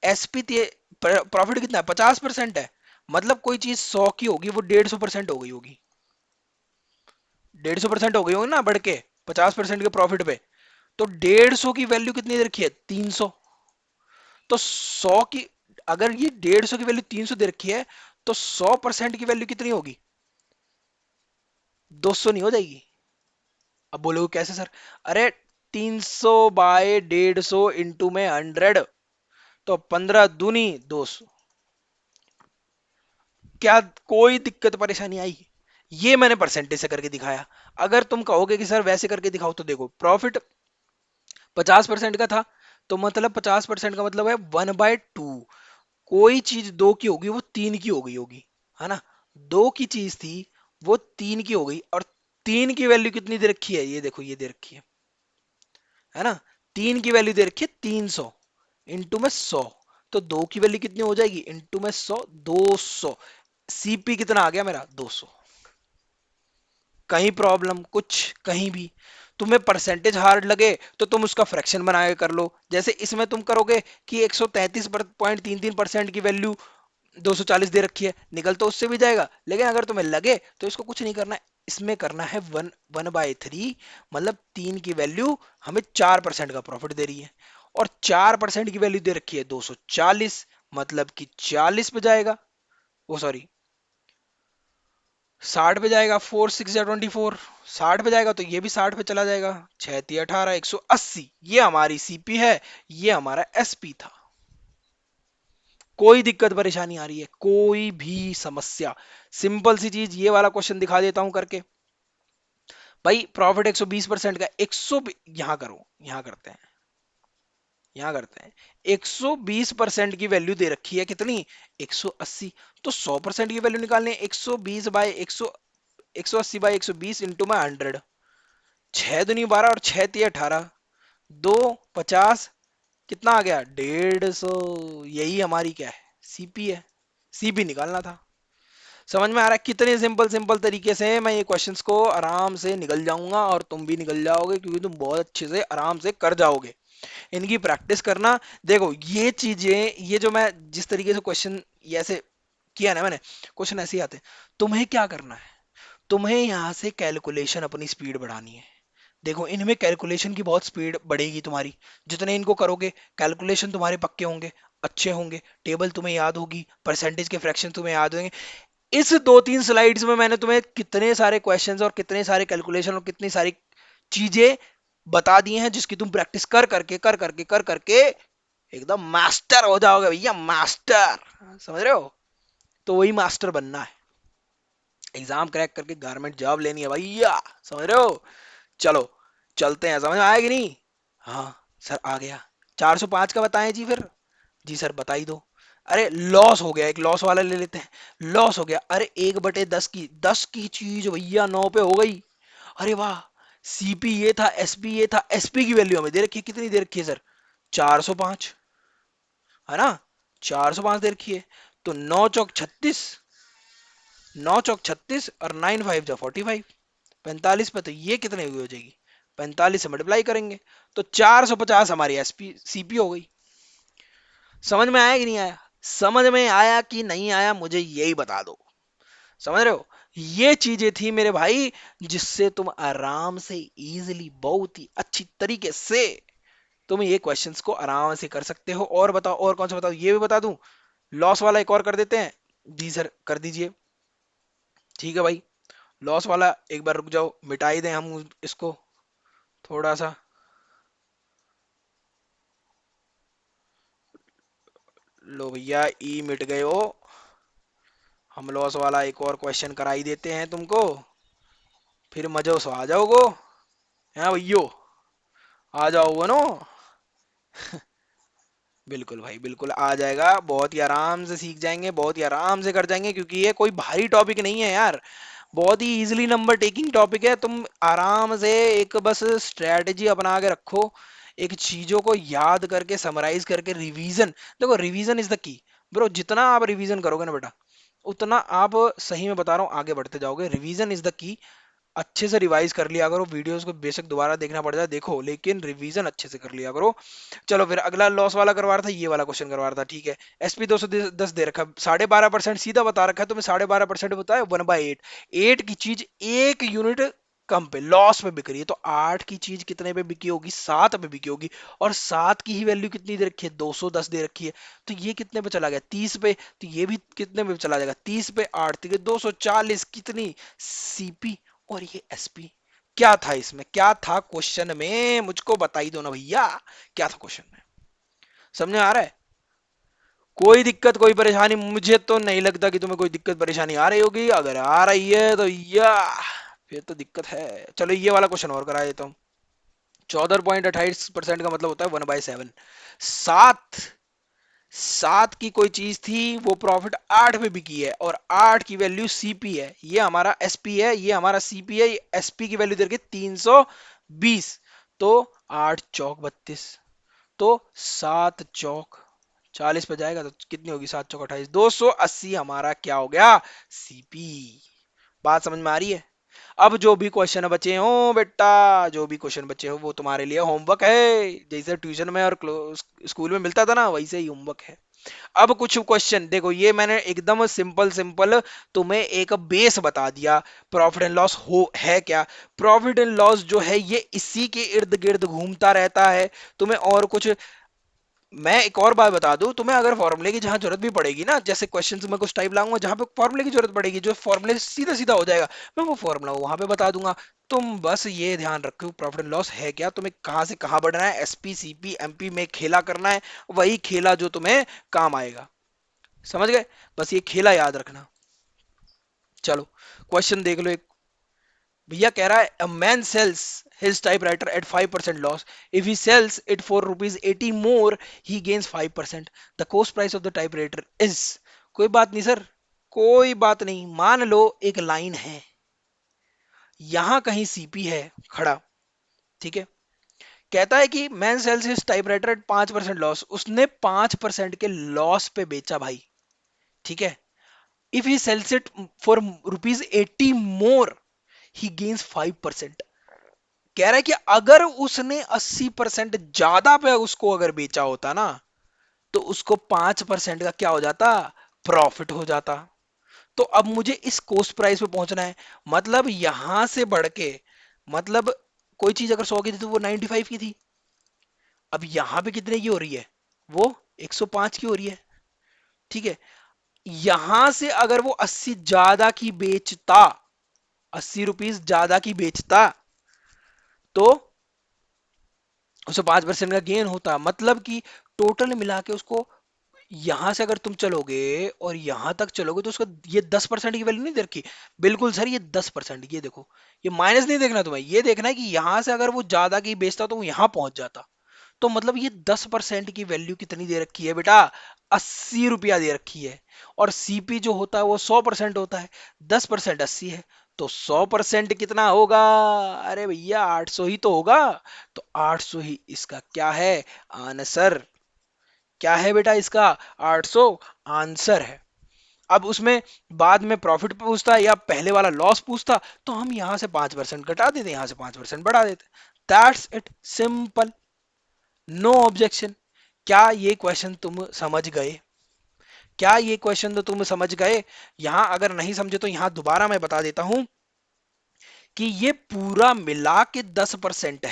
Speaker 1: एसपी प्रॉफिट कितना है, 50% है, मतलब कोई चीज 100 की होगी वो 150% हो गई होगी, 150% हो गई होगी ना बढ़ के 50% के प्रॉफिट पे। तो 150 की वैल्यू कितनी दे रखी है, 300। तो 100 की, अगर ये 150 की वैल्यू 300 दे रखी है, तो 100% की वैल्यू कितनी होगी, 200 नहीं हो जाएगी? अब बोलोगे कैसे सर? अरे 300 बाय 150 इंटू में 100, तो 15 दूनी 200। क्या कोई दिक्कत परेशानी आई? ये मैंने परसेंटेज से करके दिखाया। अगर तुम कहोगे कि सर वैसे करके दिखाओ, तो देखो प्रॉफिट 50% का था, तो मतलब 50% का मतलब है 1/2। कोई चीज 2 की होगी वो 3 की हो गई होगी, है ना? 2 की चीज थी वो 3 की हो गई। और 3 की वैल्यू कितनी दे रखी है, ये देखो ये दे रखी है ना? 3 की वैल्यू दे रखी है 300 इंटू में 100। तो 2 की वैल्यू कितनी हो जाएगी, इंटू में 100, 200। सीपी कितना आ गया मेरा, 200। कहीं प्रॉब्लम कुछ, कहीं भी तुम्हें परसेंटेज हार्ड लगे तो तुम उसका फ्रैक्शन बना के कर लो। जैसे इसमें तुम करोगे कि 133.33% की वैल्यू 240 दे रखी है, निकल तो उससे भी जाएगा। लेकिन अगर तुम्हें लगे तो इसको कुछ नहीं करना है, इसमें करना है 1/3, मतलब 3 की वैल्यू हमें 4% का प्रॉफिट दे रही है। और 4% की वैल्यू दे रखी है 240, मतलब कि 40 पे जाएगा, वो सॉरी 60 पे जाएगा। 4 6 या 24, 60 पे जाएगा तो ये भी 60 पे चला जाएगा। 6 3 18, 180। ये हमारी सीपी है, ये हमारा एसपी था। कोई दिक्कत परेशानी आ रही है, कोई भी समस्या? सिंपल सी चीज, ये वाला क्वेश्चन दिखा देता हूं करके। भाई प्रॉफिट 120% का, 100, यहां करो, यहां करते हैं, यहां करते हैं। 120% की वैल्यू दे रखी है कितनी, 180। तो 100% की वैल्यू निकालनी है, 120 बाय 100, 180 बाय 120 इंटू में 100। 6 दूनी 12 और 6 3 18, 2 50, कितना आ गया, 150। यही हमारी क्या है, सीपी है। सीपी निकालना था। समझ में आ रहा है कितने सिंपल सिंपल तरीके से मैं ये क्वेश्चंस को आराम से निकल जाऊंगा, और तुम भी निकल जाओगे क्योंकि तुम बहुत अच्छे से आराम से कर जाओगे। इनकी प्रैक्टिस करना। देखो ये चीजें, ये जो मैं जिस तरीके से क्वेश्चन ये ऐसे किया ना मैंने, क्वेश्चन ऐसे ही आते हैं। तुम्हें क्या करना है, तुम्हें यहाँ से कैलकुलेशन अपनी स्पीड बढ़ानी है। देखो इनमें कैलकुलेशन की बहुत स्पीड बढ़ेगी तुम्हारी, जितने इनको करोगे कैलकुलेशन तुम्हारे पक्के होंगे, अच्छे होंगे, टेबल तुम्हें याद होगी, परसेंटेज के फ्रैक्शन तुम्हें याद होंगे। इस 2 3 स्लाइड्स में मैंने तुम्हें कितने सारे क्वेश्चंस और कितने सारे कैलकुलेशन और कितनी सारी चीजें बता दी हैं, जिसकी तुम प्रैक्टिस कर करके एकदम मास्टर हो जाओगे भैया, मास्टर। समझ रहे हो? तो वही मास्टर बनना है, एग्जाम क्रैक करके गारमेंट जॉब लेनी है भैया। समझ रहे हो? चलो चलते हैं, समझ में आया कि नहीं? हाँ सर आ गया। 405 का बताएं जी फिर। जी सर बता ही दो। अरे लॉस हो गया, एक लॉस वाला ले लेते हैं। लॉस हो गया, अरे 1/10 की, 10 की चीज भैया 9 पे हो गई। अरे वाह। सीपी ये था, एसपी ये था, एसपी की वैल्यू हमें दे रखी है, कितनी दे रखी है सर? 405, है ना? 405 दे रखी है। तो 9 चौक 36, 9 चौक 36 और 9 5 जा 45, 45 पे तो ये कितने की हो जाएगी? 45 से मल्टीप्लाई करेंगे तो 450 हमारी एसपी सीपी हो गई। समझ में आया कि नहीं आया? समझ में आया कि नहीं आया, मुझे यही बता दो। समझ रहे हो? ये चीजें थी मेरे भाई, जिससे तुम आराम से, इजीली, बहुत ही अच्छी तरीके से तुम ये क्वेश्चंस को आराम से कर सकते हो। और बताओ, और कौन सा बताओ, ये भी बता दूं? लॉस वाला एक और कर देते हैं। जी सर कर दीजिए। ठीक है भाई, लॉस वाला एक बार रुक जाओ, मिटा ही दें हम इसको थोड़ा सा। लो भैया ई मिट गए हो। हम लॉस वाला एक और क्वेश्चन करा ही देते हैं तुमको, फिर मजो सो आ जाओगो। हाँ भैयो, आ जाओगे नो। बिल्कुल भाई बिल्कुल आ जाएगा, बहुत ही आराम से सीख जाएंगे, बहुत ही आराम से कर जाएंगे, क्योंकि ये कोई भारी टॉपिक नहीं है यार। बहुत ही इजीली नंबर टेकिंग टॉपिक है। तुम आराम से एक बस स्ट्रेटजी अपना के रखो, एक चीजों को याद करके समराइज करके रिवीजन। देखो revision is the key. Bro जितना आप रिवीजन करोगे ना बेटा, उतना आप, सही में बता रहा हूँ, आगे बढ़ते जाओगे। Revision is the key. अच्छे से रिवाइज कर लिया करो, वीडियोस को बेशक दोबारा देखना पड़ जाए देखो, लेकिन रिवीजन अच्छे से कर लिया करो। चलो फिर अगला लॉस वाला करवा रहा था, ये वाला क्वेश्चन करवा रहा था। ठीक है, एसपी 210 दे रखा, 12.5% सीधा बता रखा है तुम्हें, 12.5% बताया 1/8। 8 की चीज 1 यूनिट कम पे लॉस में बिक रही है, तो 8 की चीज कितने पे बिकी होगी? 7 पे बिकी होगी। और 7 की ही वैल्यू कितनी दे रखी है? 210 दे रखी है। तो ये कितने पे चला गया? 30 पे। तो ये भी कितने पे चला जाएगा? 30 पे 8 थी 240, कितनी? सीपी। और ये एसपी। क्या था इसमें, क्या था क्वेश्चन में? मुझको बता ही दो ना भैया, क्या था क्वेश्चन में? समझ में आ रहा है? कोई दिक्कत कोई परेशानी? मुझे तो नहीं लगता कि तुम्हें कोई दिक्कत परेशानी आ रही होगी। अगर आ रही है तो या फिर तो दिक्कत है। चलो ये वाला क्वेश्चन और करा देता हूँ। 14.28% का मतलब होता है 1/7। सात, 7 की कोई चीज थी, वो प्रॉफिट 8 पे बिकी है, और 8 की वैल्यू सीपी है, ये हमारा एसपी है, ये हमारा सीपी है। एसपी की वैल्यू दे रखी है 320। तो 8 चौक 32, तो 7 चौक 40 पे जाएगा तो कितनी होगी? 7 चौक 28, 280 हमारा क्या हो गया? सीपी। बात समझ में आ रही है? अब जो भी क्वेश्चन बचे हो बेटा, जो भी क्वेश्चन बचे हो वो तुम्हारे लिए होमवर्क है। जैसे ट्यूशन में और स्कूल में मिलता था ना, वैसे ही होमवर्क है। अब कुछ क्वेश्चन देखो, ये मैंने एकदम सिंपल सिंपल तुम्हें एक बेस बता दिया। प्रॉफिट एंड लॉस हो है क्या? प्रॉफिट एंड लॉस जो है ये इसी के इर्द गिर्द घूमता रहता है। तुम्हें और कुछ, मैं एक और बात बता दूं तुम्हें, अगर फॉर्मूले की जहां जरूरत भी पड़ेगी ना, जैसे क्वेश्चंस में कुछ टाइप लाऊंगा जहां पे फॉर्मूले की जरूरत पड़ेगी, जो फॉर्मूले सीधा सीधा हो जाएगा, मैं वो फॉर्मूला वहां पे बता दूंगा। तुम बस ये ध्यान रखो, प्रॉफिट एंड लॉस है क्या, तुम्हें कहां से कहां बढ़ना है, एसपी सीपी एमपी में खेला करना है। वही खेला जो तुम्हें काम आएगा। समझ गए? बस ये खेला याद रखना। चलो क्वेश्चन देख लो एक। भैया कह रहा है a man sells his typewriter at 5% loss, if he sells it for ₹80 more he gains 5%, the cost price of the typewriter is. कोई बात नहीं सर, कोई बात नहीं। मान लो एक लाइन है, यहां कहीं सीपी है खड़ा, ठीक है। कहता है कि man sells his typewriter at 5% loss, उसने 5% के लॉस पे बेचा भाई, ठीक है। If he sells it for ₹80 more he gains 5%। कह रहा है कि अगर उसने 80% ज्यादा पे उसको अगर बेचा होता ना, तो उसको 5% का क्या हो जाता? प्रॉफिट हो जाता। तो अब मुझे इस कॉस्ट प्राइस पे पहुंचना है, मतलब यहां से बढ़ के, मतलब कोई चीज अगर 100 की थी तो वो 95 की थी, अब यहां पे कितने की हो रही है? वो 105 की हो रही है, ठीक है। यहां से अगर वो 80 ज्यादा की बेचता, 80 रुपीज ज्यादा की बेचता, तो उसे 5% का गेन होता। मतलब कि टोटल मिला के उसको, यहां से अगर तुम चलोगे और यहां तक चलोगे तो उसका ये 10% की वैल्यू नहीं दे रखी। बिल्कुल सर, ये 10%, ये देखो, ये माइनस नहीं देखना तुम्हें, ये देखना है कि यहां से अगर वो ज्यादा की बेचता तो वो यहां पहुंच जाता। तो मतलब ये 10% की वैल्यू कितनी दे रखी है बेटा, 80 रुपया दे रखी है। और सीपी जो होता है वो 100% होता है, 10% 80 है, तो 100% कितना होगा? अरे भैया 800 ही तो होगा। तो 800 ही इसका क्या है, आंसर। क्या है बेटा इसका, 800 आंसर है। अब उसमें बाद में प्रॉफिट पूछता या पहले वाला लॉस पूछता, तो हम यहां से 5% घटा देते, यहां से 5% बढ़ा देते। That's it, simple, no objection. क्या ये क्वेश्चन तुम समझ गए? क्या ये क्वेश्चन तो तुम समझ गए? यहां अगर नहीं समझे तो यहां दोबारा मैं बता देता हूं कि ये पूरा मिला के 10%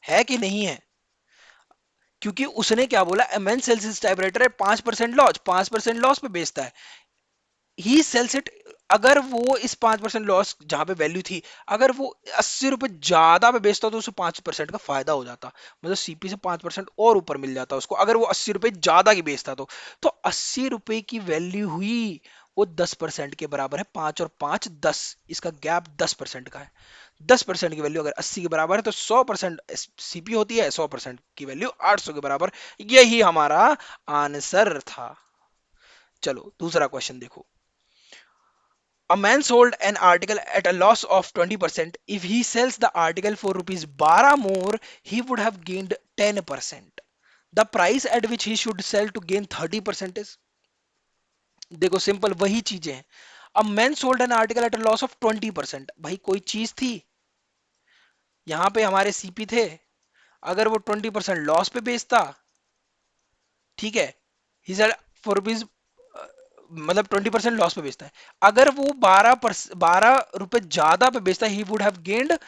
Speaker 1: है कि नहीं है? क्योंकि उसने क्या बोला, एमएन सेल्सियस टाइपराइटर है, 5% लॉस, 5% लॉस पे बेचता है, ही सेल्स इट। अगर वो इस 5% लॉस जहां पे वैल्यू थी, अगर वो 80 रुपए ज्यादा पे बेचता तो उसे 5% का फायदा हो जाता, मतलब सीपी से 5% और ऊपर मिल जाता उसको, अगर वो 80 रुपए ज्यादा की बेचता तो 80 रुपए की वैल्यू हुई, वो 10% के बराबर है, 5 और 5 10, इसका गैप 10% का है। 10% की वैल्यू अगर 80 के बराबर है तो 100% सीपी होती है, 100% की वैल्यू 800 के बराबर। यही हमारा आंसर था। चलो दूसरा क्वेश्चन देखो। A man sold an article at a loss of 20%. If he sells the article for rupees 12 more, he would have gained 10%. The price at which he should sell to gain 30% is, देखो सिंपल वही चीजें हैं। अब man sold N article eight a loss of 20%, भाई कोई चीज थी, यहां पे हमारे सीपी थे, अगर वो 20% लॉस पे बेचता, ठीक है, ही सेड फॉर रुपीज, मतलब 20% लॉस पे बेचता है, अगर वो 12 रुपए ज्यादा पे बेचता है, ही वुड हैव गेन्ड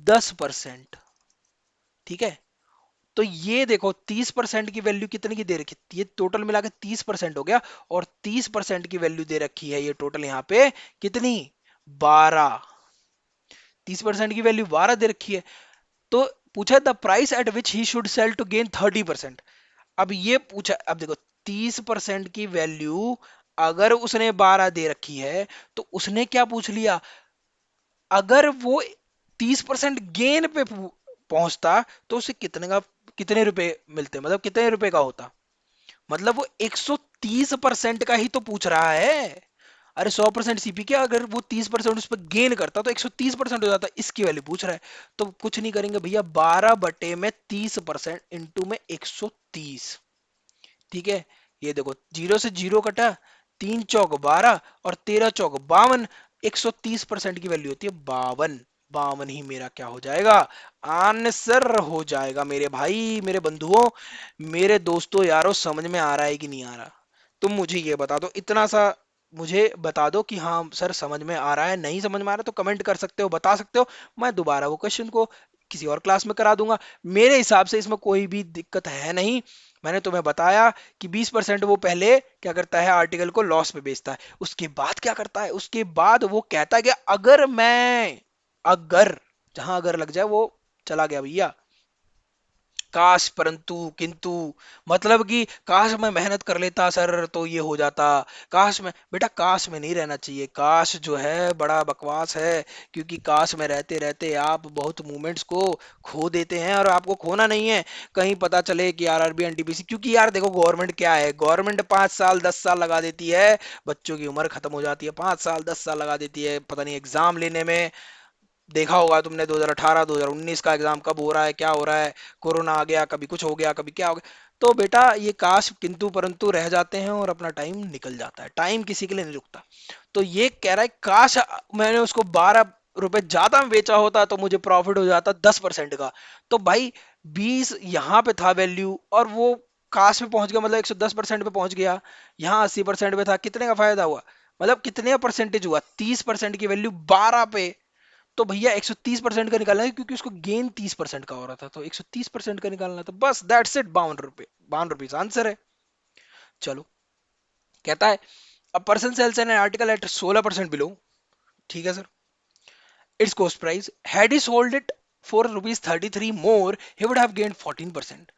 Speaker 1: 10%। ठीक है, तो ये देखो 30% की वैल्यू कितने की दे रखी है? ये टोटल मिला के 30% हो गया, और 30% की वैल्यू दे रखी है ये टोटल यहाँ पे कितनी, 12। 30% की वैल्यू 12 दे रखी है। तो पूछा the price at which he should sell to gain 30%। अब ये पूछा, अब देखो 30% की वैल्यू अगर उसने 12 दे रखी है, तो उसने क्या पूछ लिया, अगर वो 30% गेन पे पहुंचता तो उसे कितने का, कितने रुपए मिलते, मतलब कितने रुपए का होता, मतलब वो 130% का ही तो पूछ रहा है। अरे 100% सीपी क्या, अगर वो 30% उस पर गेन करता तो 130% हो जाता, इसकी वैल्यू पूछ रहा है। तो कुछ नहीं करेंगे भैया, 12/30% इंटू में 130। ठीक है, ये देखो जीरो से जीरो कटा, 3 चौक 12 और 13 चौक 52, 130% की वैल्यू होती है 52। 52 ही मेरा क्या हो जाएगा, आंसर हो जाएगा मेरे भाई, मेरे बंधुओं, मेरे दोस्तों यारों, समझ में आ रहा है कि नहीं आ रहा? तुम मुझे ये बता दो, इतना सा मुझे बता दो कि हाँ सर समझ में आ रहा है, नहीं समझ में आ रहा तो कमेंट कर सकते हो, बता सकते हो, मैं दोबारा वो क्वेश्चन को किसी और क्लास में करा दूंगा। मेरे हिसाब से इसमें कोई भी दिक्कत है नहीं। मैंने तुम्हें बताया कि 20% वो पहले क्या करता है, आर्टिकल को लॉस पे बेचता है, उसके बाद क्या करता है, उसके बाद वो कहता है कि अगर मैं, अगर, जहां अगर लग जाए वो चला गया भैया, काश परंतु किंतु, मतलब कि काश मैं मेहनत कर लेता सर तो ये हो जाता, काश में, बेटा काश में नहीं रहना चाहिए, काश जो है बड़ा बकवास है, क्योंकि काश में रहते रहते आप बहुत मोमेंट्स को खो देते हैं, और आपको खोना नहीं है। कहीं पता चले कि आरआरबी एनटीपीसी, क्योंकि यार देखो गवर्नमेंट क्या है, गवर्नमेंट 5 साल 10 साल लगा देती है, बच्चों की उम्र खत्म हो जाती है, 5 साल 10 साल लगा देती है पता नहीं एग्जाम लेने में। देखा होगा तुमने 2018 2019 का एग्जाम कब हो रहा है, क्या हो रहा है, कोरोना आ गया, कभी कुछ हो गया, कभी क्या हो गया। तो बेटा ये काश किंतु परंतु रह जाते हैं और अपना टाइम निकल जाता है, टाइम किसी के लिए नहीं रुकता। तो ये कह रहा है काश मैंने उसको 12 रुपए ज्यादा में बेचा होता तो मुझे प्रॉफिट हो जाता 10% का। तो भाई 20 यहाँ पे था वैल्यू, और वो काश में पहुंच गया, मतलब 110% पे पहुंच गया, यहाँ 80% पे था, कितने का फायदा हुआ, मतलब कितने का परसेंटेज हुआ, 30% की वैल्यू 12 पे। तो भैया 130% का निकालना है, क्योंकि उसको गेन 30% का हो रहा था, तो 130% का निकालना था, बस दैट्स इट, 52 रुपए, 52 रुपीज आंसर है। चलो, कहता है a person sells an article at 16% below, ठीक है sir, it's cost price, had he sold it for rupees 33 more, he would have gained 14%।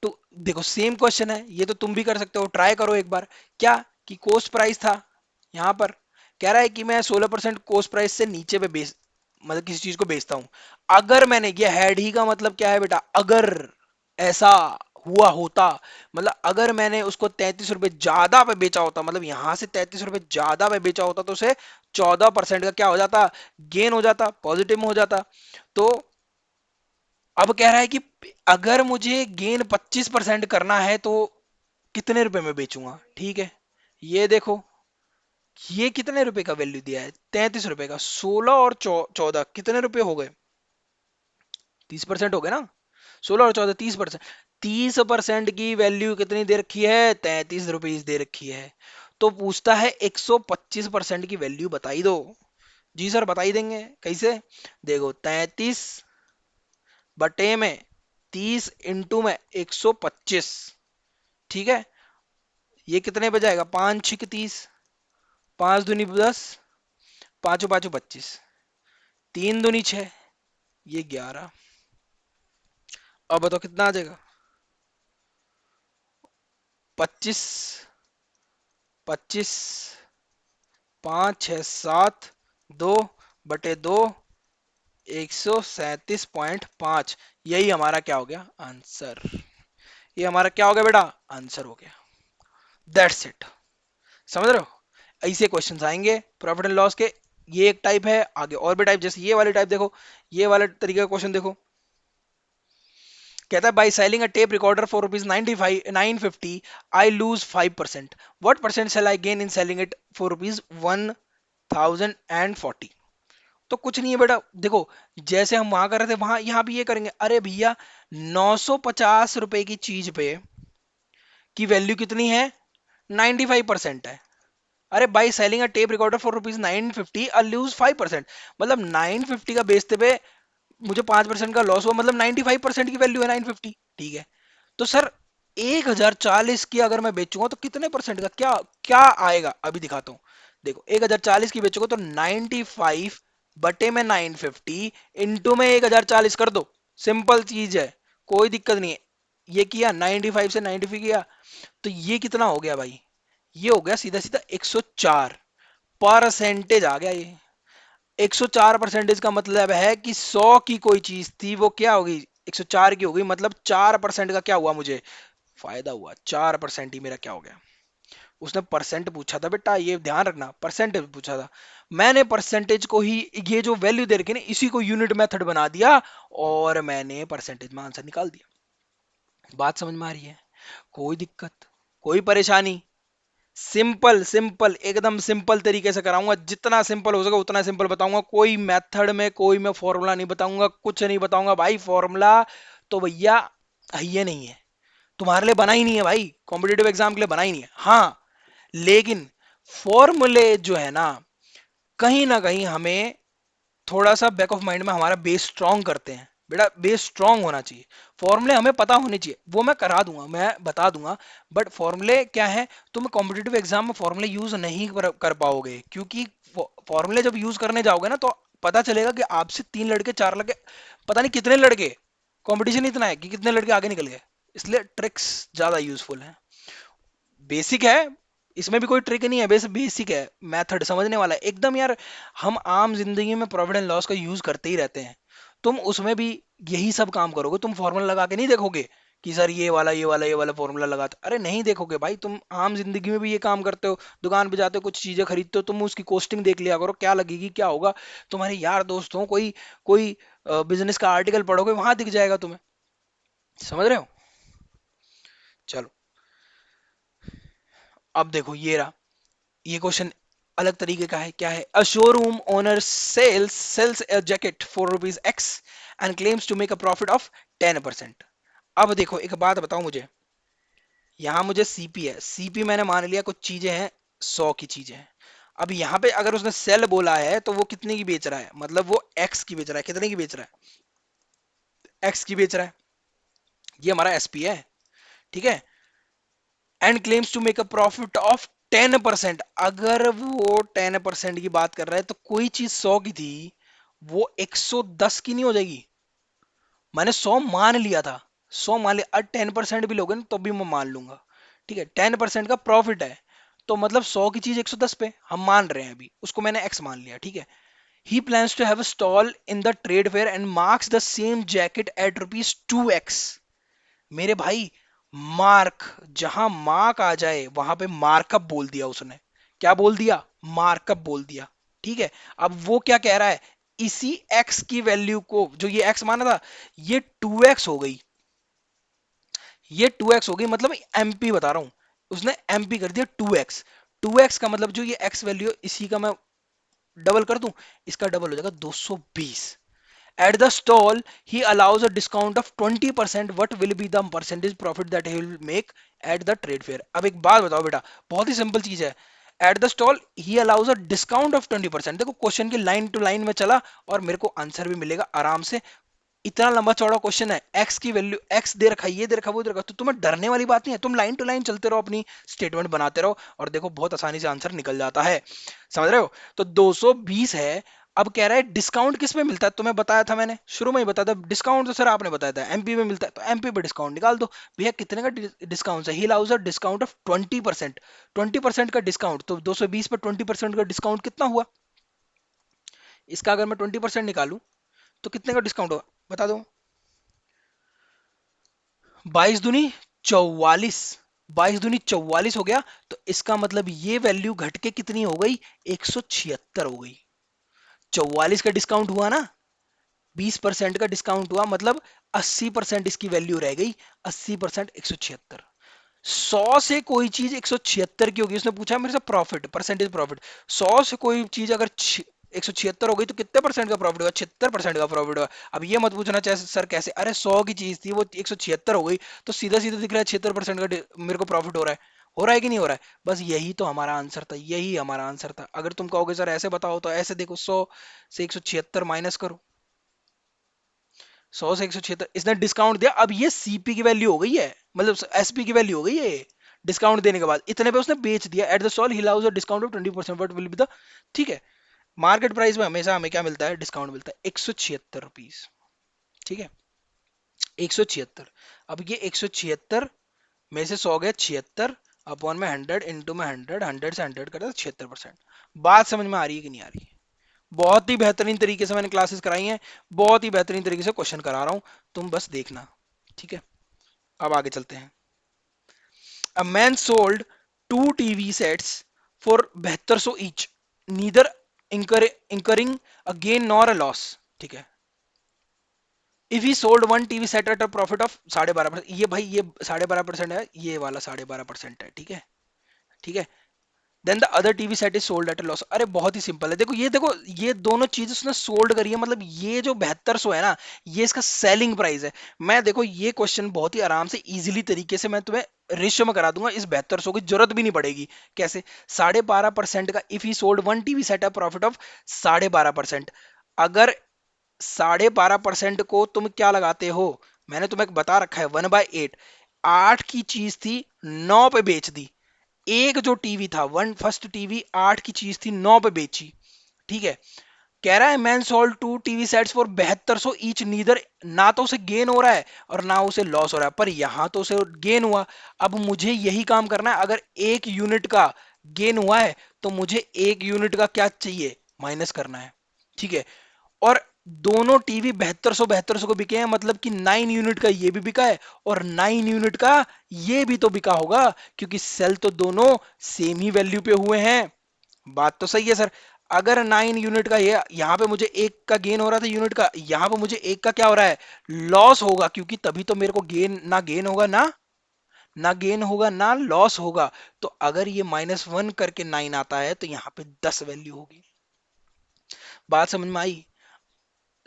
Speaker 1: तो देखो सेम क्वेश्चन है ये, तो तुम भी कर सकते हो, ट्राई करो एक बार। क्या कि कोस्ट प्राइस था, यहां पर कह रहा है कि मैं 16% कोस्ट प्राइस से नीचे पे बेच, मतलब किसी चीज को बेचता हूं। अगर मैंने, ये हैड ही का मतलब क्या है बेटा, अगर ऐसा हुआ होता, मतलब अगर मैंने उसको 33 रुपए ज्यादा पे बेचा होता, मतलब यहां से 33 रुपए ज्यादा पे बेचा होता, तो उसे 14% का क्या हो जाता, गेन हो जाता, पॉजिटिव में हो जाता। तो अब कह रहा है कि अगर मुझे गेन 25% करना है तो कितने रुपए में बेचूंगा। ठीक है, ये देखो, ये कितने रुपए का वैल्यू दिया है, 33 रुपए का, 16 और 14 कितने रुपए हो गए, 30% हो गए ना, 16 और 14 30%। 30% की वैल्यू कितनी दे रखी है, 33 रुपीज दे रखी है। तो पूछता है 125% की वैल्यू बताई दो। जी सर बताई देंगे, कैसे, देखो 33 बटे में 30 इंटू में 125, ठीक है, ये कितने पे जाएगा, 5 6 30, 5 दूनी 10, पांचों पांचों 25, 3 दूनी 6, ये 11। अब बताओ कितना आ जाएगा, 25 25, 5 6 7, 2/2, 137.5, यही हमारा क्या हो गया आंसर, ये हमारा क्या हो गया बेटा, आंसर हो गया। दैट्स इट, समझ रहे हो, ऐसे क्वेश्चंस आएंगे प्रॉफिट एंड लॉस के। ये एक टाइप है, आगे और भी टाइप, जैसे ये वाले टाइप देखो, ये वाला तरीके का क्वेश्चन देखो। कहता है by selling a tape recorder for rupees 950 I lose 5%, what percent sell I gain in selling it for rupees 1040। तो कुछ नहीं है बेटा, देखो जैसे हम वहां कर रहे थे वहां यहां भी ये करेंगे। अरे भैया 950 रुपए की चीज पे की वैल्यू कितनी है, 95% है। अरे by selling a tape recorder for rupees 950 I lose 5%, मतलब 950 का बेचते पे मुझे 5% का लॉस हुआ, मतलब 95% की वैल्यू है 950। ठीक है, तो सर 1040 की अगर मैं बेचूंगा तो कितने परसेंट का क्या क्या आएगा, अभी दिखाता हूं। देखो 1040 की बेचोगे तो 95/950 इंटू में 1040 कर दो, सिंपल चीज है, कोई दिक्कत नहीं है। ये किया 95 से 95 किया, तो ये कितना हो गया भाई, ये हो गया सीधा सीधा 104 परसेंटेज आ गया ये। 104% का मतलब है कि 100 की कोई चीज थी वो क्या होगी, 104 की हो गई, मतलब 4% का क्या हुआ, मुझे फायदा हुआ, 4% ही मेरा क्या हो गया। उसने परसेंट पूछा था बेटा, ये ध्यान रखना, परसेंटेज पूछा था। मैंने परसेंटेज को ही, ये जो वैल्यू दे रखी ना, इसी को यूनिट मेथड बना दिया और मैंने परसेंटेज में आंसर निकाल दिया। बात समझ में आ रही है, कोई दिक्कत, कोई परेशानी, सिंपल सिंपल एकदम सिंपल तरीके से कराऊंगा, जितना सिंपल हो सके उतना सिंपल बताऊंगा। कोई मेथड में कोई मैं फॉर्मूला नहीं बताऊंगा, कुछ नहीं बताऊंगा भाई। फॉर्मूला तो भैया है ये नहीं है, तुम्हारे लिए बना ही नहीं है भाई, कॉम्पिटेटिव एग्जाम के लिए बना ही नहीं है। हाँ, लेकिन फॉर्मूले जो है ना कहीं हमें थोड़ा सा बैक ऑफ माइंड में हमारा बेस स्ट्रांग करते हैं। बेटा बेस स्ट्रांग होना चाहिए, फॉर्मूले हमें पता होने चाहिए, वो मैं करा दूंगा, मैं बता दूंगा। बट फॉर्मूले क्या है, तुम कॉम्पिटेटिव एग्जाम में फॉर्मूले यूज नहीं कर पाओगे, क्योंकि फॉर्मूले जब यूज करने जाओगे ना तो पता चलेगा कि आपसे 3 लड़के 4 लड़के, पता नहीं कितने लड़के, कंपटीशन इतना है कि कितने लड़के आगे निकल गए। इसलिए ट्रिक्स ज्यादा यूजफुल है। बेसिक है, इसमें भी कोई ट्रिक नहीं है, बस बेसिक है, मेथड समझने वाला है एकदम यार। हम आम जिंदगी में प्रॉफिट एंड लॉस का यूज करते ही रहते हैं, तुम उसमें भी यही सब काम करोगे। तुम फॉर्मूला लगा के नहीं देखोगे कि सर ये वाला फॉर्मूला लगाते, अरे नहीं देखोगे भाई। तुम आम जिंदगी में भी ये काम करते हो, दुकान पे जाते हो कुछ चीजें खरीदते हो, तुम उसकी कॉस्टिंग देख लिया करो, क्या लगेगी क्या होगा। तुम्हारे यार दोस्त हो, कोई कोई बिजनेस का आर्टिकल पढ़ोगे वहां दिख जाएगा तुम्हें, समझ रहे हो। चलो अब देखो ये रहा, ये क्वेश्चन अलग तरीके का है। क्या है, a showroom owner sells a jacket for rupees X and claims to make a profit of 10%। अब देखो एक बात बताओ मुझे, यहां मुझे सीपी है, सीपी मैंने मान लिया कुछ चीजें हैं, 100 की चीजें हैं। अब यहाँ पे अगर उसने सेल बोला है तो वो कितने की बेच रहा है, मतलब वो एक्स की बेच रहा है, कितने की बेच रहा है, एक्स की बेच रहा है, ये हमारा एसपी है। ठीक है, and claims to make a profit of 10%। अगर वो 10% की बात कर रहा है तो कोई चीज 100 की थी, वो 110 की नहीं हो जाएगी। मैंने 100 मान लिया था, 100 मान लिया, 10% भी लोगे ना तो भी मैं मान लूंगा, ठीक है, 10% का प्रॉफिट है, तो मतलब 100 की चीज 110 पे हम मान रहे हैं, अभी उसको मैंने x मान लिया, ठीक है। He plans to have a stall in the trade fair and marks the same jacket at rupees 2x। मेरे भाई, मार्क, जहां मार्क आ जाए वहां पे मार्कअप बोल दिया उसने, क्या बोल दिया, मार्कअप बोल दिया, ठीक है। अब वो क्या कह रहा है, इसी x की वैल्यू को, जो ये x माना था, ये 2x हो गई, ये 2x हो गई, मतलब एमपी बता रहा हूं, उसने एमपी कर दिया 2x। 2x का मतलब जो ये x वैल्यू, इसी का मैं डबल कर दूं, इसका डबल हो जाएगा 220। At the stall, he allows a discount of 20%. What will be the percentage profit that he will make at the trade fair? अब एक बात बताओ बेटा, बहुत ही सिंपल चीज है। At the stall, he allows a discount of 20%। देखो क्वेश्चन की लाइन टू लाइन में चला और मेरे को आंसर भी मिलेगा आराम से। इतना लंबा चौड़ा क्वेश्चन है, एक्स की वैल्यू, एक्स दे रखा है, ये दे रखा, वो दे रखा, तो तुम्हें डरने वाली बात नहीं है, तुम लाइन टू लाइन चलते रहो, अपनी स्टेटमेंट बनाते रहो, और देखो बहुत आसानी से आंसर निकल जाता है। समझ रहे हो? तो 220 है। अब कह रहा है डिस्काउंट किस में मिलता है, तुम्हें बताया था मैंने, शुरू में ही बताया था, डिस्काउंट तो सर आपने बताया था एमपी में मिलता है, तो एमपी पे डिस्काउंट निकाल दो। भैया कितने का डिस्काउंट है, ही अलाउज अ डिस्काउंट ऑफ 20%। 20% का डिस्काउंट, तो 220 पर 20% का डिस्काउंट कितना हुआ, इसका अगर मैं 20% निकालूं तो कितने का डिस्काउंट होगा, बता दो। 22 दूनी 44, 22 दूनी 44 हो गया, तो इसका मतलब ये वैल्यू घट के कितनी हो गई, 176 हो गई। 44 का डिस्काउंट हुआ ना, 20% का डिस्काउंट हुआ, मतलब 80% इसकी वैल्यू रह गई, 80% 176। 100 से कोई चीज 176 की होगी, उसने पूछा मेरे से प्रॉफिट, परसेंटेज प्रॉफिट, 100 से कोई चीज अगर 176 हो गई तो कितने परसेंट का प्रॉफिट होगा, 76% का प्रॉफिट होगा। अब ये मत पूछना चाहे सर कैसे, अरे 100 की चीज थी वो 176 हो गई, तो सीधा सीधा दिख रहा है 76% का मेरे को प्रॉफिट हो रहा है, हो रहा है कि नहीं हो रहा है। बस यही तो हमारा आंसर था, यही हमारा आंसर था। अगर तुम कहोगे सर ऐसे बताओ, तो ऐसे देखो, 100 से 176 माइनस करो, 100 से 176, इसने डिस्काउंट दिया, अब ये सीपी की वैल्यू हो गई है, मतलब एसपी की वैल्यू हो गई है, डिस्काउंट देने के बाद इतने पे उसने बेच दिया। At the stall he allows a discount of 20%, what will be the, ठीक है। मार्केट प्राइस में हमेशा हमें क्या मिलता है, डिस्काउंट मिलता है, 176 रुपीज, ठीक है, 176। अब ये 176 में से 100 गया 76, अपॉन में 100, इंटू में 100, 100 से 100 करता है 76%। बात समझ में आ रही है कि नहीं आ रही है? बहुत ही बेहतरीन तरीके से मैंने क्लासेस कराई हैं, बहुत ही बेहतरीन तरीके से क्वेश्चन करा रहा हूं, तुम बस देखना, ठीक है। अब आगे चलते हैं। A man sold two TV sets for 7200 each, neither incurring a gain nor a loss, ठीक है। If he sold one TV set at a profit of 12.5%, ये भाई ये 12.5% है, ये वाला 12.5% है, ठीक है, ठीक है। Then the other TV set is sold at a loss. अरे बहुत ही सिंपल है, देखो ये, देखो ये दोनों चीज उसने सोल्ड करी है, मतलब ये जो 7200 है ना, ये इसका सेलिंग प्राइस है। मैं देखो ये क्वेश्चन बहुत ही आराम से इजीली तरीके से मैं तुम्हें रेशियो में करा दूंगा, इस 7200 की जरूरत भी नहीं पड़ेगी। कैसे, 12.5% का, if he sold one TV set a profit of 12.5%, अगर 12.5% को तुम क्या लगाते हो, मैंने तुम्हें बता रखा है 1/8, 8 की चीज थी, 9 पे बेच दी। एक जो टीवी था, वन फर्स्ट टीवी 8 की चीज थी, 9 पे बेची, ठीक है। कह रहा है man sold two TV sets for 7200 each, neither, ना तो उसे गेन हो रहा है और ना उसे लॉस हो रहा है, पर यहां तो उसे गेन हुआ। अब मुझे यही काम करना है, अगर एक यूनिट का गेन हुआ है तो मुझे एक यूनिट का क्या चाहिए, माइनस करना है, ठीक है। और दोनों टीवी 7200 को बिके हैं, मतलब कि 9 यूनिट का ये भी बिका है और 9 यूनिट का ये भी तो बिका होगा, क्योंकि सेल तो दोनों सेम ही वैल्यू पे हुए हैं। बात तो सही है सर। अगर 9 यूनिट का ये, यहाँ पे मुझे एक का गेन हो रहा था यूनिट का, यहाँ पे मुझे एक का क्या हो रहा है, लॉस होगा, क्योंकि तभी तो मेरे को गेन, ना गेन होगा ना गेन होगा ना लॉस होगा। तो अगर ये -1 करके 9 आता है तो यहाँ पे 10 वैल्यू होगी। बात समझ में आई?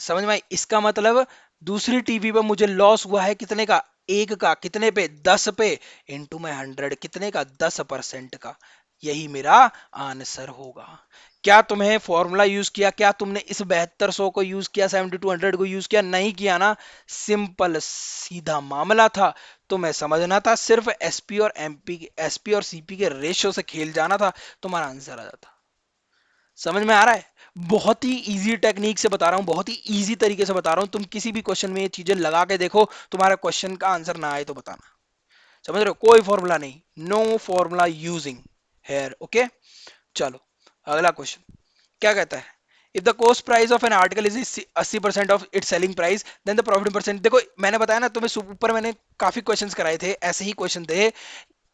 Speaker 1: समझ में आई? इसका मतलब दूसरी टीवी पे मुझे लॉस हुआ है कितने का, एक का, कितने पे, 10 पे, इंटू में 100, कितने का, 10% का। यही मेरा आंसर होगा। क्या तुम्हें फॉर्मूला यूज किया, क्या तुमने इस 7200 को यूज किया, 7200 को यूज किया, नहीं किया ना, सिंपल सीधा मामला था। तुम्हें समझना था, सिर्फ एसपी और एमपी, एसपी और सीपी के रेशियो से खेल जाना था, तुम्हारा आंसर आ जाता। समझ में आ रहा है? बहुत ही इजी टेक्निक से बता रहा हूँ, बहुत ही इजी तरीके से बता रहा हूँ। तुम किसी भी क्वेश्चन में ये चीजें लगा के देखो, तुम्हारा क्वेश्चन का आंसर ना आए तो बताना। समझ रहे हो? कोई फॉर्मूला नहीं, no formula using here. Okay, चलो अगला क्वेश्चन क्या कहता है? If the cost price of an article is 80% of its selling price then the profit percent. देखो मैंने बताया ना तुम्हें, ऊपर मैंने काफी क्वेश्चंस कराए थे, ऐसे ही क्वेश्चन थे।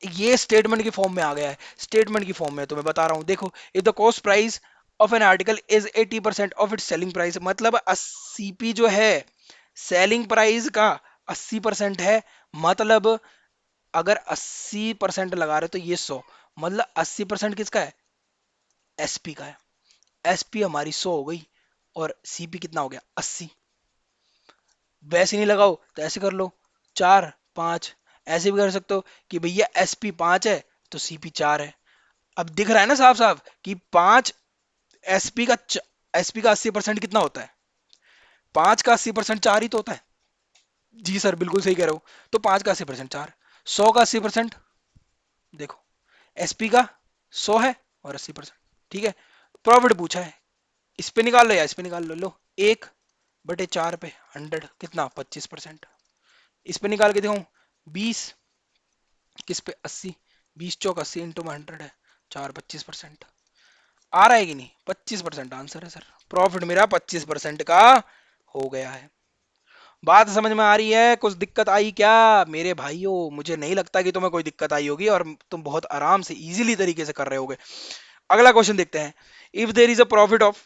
Speaker 1: ये स्टेटमेंट की फॉर्म में आ गया है, स्टेटमेंट की फॉर्म में तुम्हें बता रहा हूं। देखो, if the cost price of an article is 80% of its selling price, मतलब सीपी जो है सेलिंग प्राइस का 80% है। मतलब अगर 80% लगा रहे तो ये 100, मतलब 80% किसका है? एसपी का है। एसपी हमारी 100 हो गई और सीपी कितना हो गया? 80। वैसे नहीं लगाओ तो ऐसे कर लो, 4 5, ऐसे भी कर सकते हो कि भैया एसपी 5 है तो सीपी 4 है। अब दिख रहा है ना साफ साफ कि 5 एसपी का, एसपी का 80% कितना होता है? 5 का 80% 4 ही तो होता है। जी सर बिल्कुल सही कह रहे हो। तो 5 का 80% 4, 100 का 80% देखो, एसपी का 100 है और 80%। ठीक है, प्रॉफिट पूछा है, इस पे निकाल लो या इस पे निकाल लो। लो 1/4 पे 100 कितना? 25%। इस पे निकाल के देखो, 20 किस पे? 80, 20 चौक 80 इंटू में 100 है, 4 25%। आ रहा है कि नहीं? 25% आंसर है सर, प्रॉफिट मेरा 25% का हो गया है। बात समझ में आ रही है? कुछ दिक्कत आई क्या मेरे भाइयों? मुझे नहीं लगता कि तुम्हें कोई दिक्कत आई होगी और तुम बहुत आराम से इजीली तरीके से कर रहे होगे। अगला क्वेश्चन देखते हैं। If there is a profit of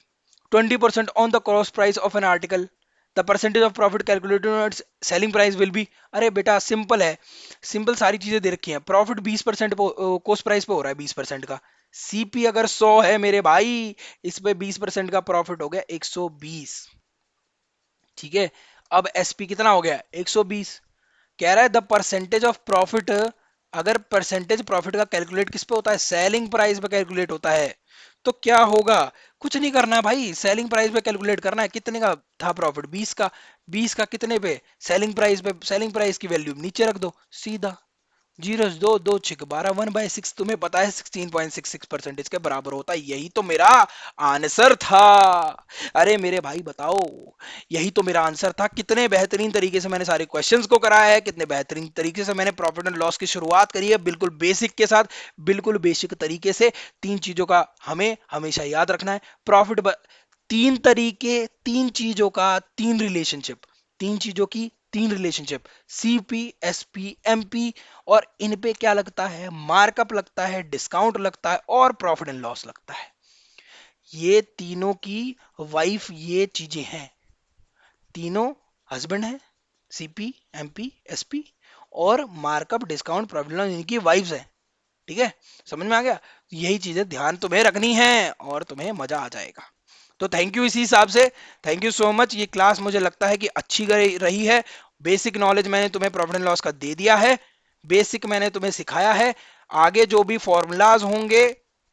Speaker 1: 20% on the cost price of an article, the percentage of profit calculated on it's selling price will be. अरे बेटा सिंपल है, सिंपल सारी चीजें दे रखी हैं। प्रॉफिट 20% कॉस्ट प्राइस पे हो रहा है, 20% का। सीपी अगर 100 है मेरे भाई, इस पे 20% का प्रॉफिट हो गया 120। ठीक है, अब एसपी कितना हो गया? 120। कह रहा है द परसेंटेज ऑफ प्रॉफिट, अगर परसेंटेज प्रॉफिट का कैलकुलेट किस पे होता है? सेलिंग प्राइस पे कैलकुलेट होता है। तो क्या होगा? कुछ नहीं करना है भाई, सेलिंग प्राइस पे कैलकुलेट करना है। कितने का था प्रॉफिट? 20 का। 20 का कितने पे? सेलिंग प्राइस पे। सेलिंग प्राइस की वैल्यू नीचे रख दो सीधा, जीरो दो दो छिक 12, 1/6 तुम्हें पता है 16.66% के बराबर होता है। यही तो मेरा आंसर था। अरे मेरे भाई बताओ, यही तो मेरा आंसर था। कितने बेहतरीन तरीके से मैंने सारे क्वेश्चंस को कराया है, कितने बेहतरीन तरीके से मैंने प्रॉफिट एंड लॉस की शुरुआत करी है, बिल्कुल बेसिक के साथ, बिल्कुल बेसिक तरीके से। तीन चीजों का हमें हमेशा याद रखना है। तीन तरीके, तीन चीजों का तीन रिलेशनशिप, तीन चीजों की तीन रिलेशनशिप, सीपी एसपी एमपी, और इन पे क्या लगता है? मार्कअप लगता है, डिस्काउंट लगता है और प्रॉफिट एंड लॉस लगता है। ये तीनों की वाइफ ये चीजें हैं, तीनों हस्बैंड है, सीपी एमपी एसपी, और markup discount profit and loss इनकी वाइफ्स है। ठीक है, समझ में आ गया? यही चीजें ध्यान तुम्हें रखनी है और तुम्हें मजा आ जाएगा। तो थैंक यू, इसी हिसाब से थैंक यू सो मच। ये क्लास मुझे लगता है कि अच्छी रही है। बेसिक नॉलेज मैंने तुम्हें प्रॉफिट एंड लॉस का दे दिया है, बेसिक मैंने तुम्हें सिखाया है। आगे जो भी फॉर्मूलाज होंगे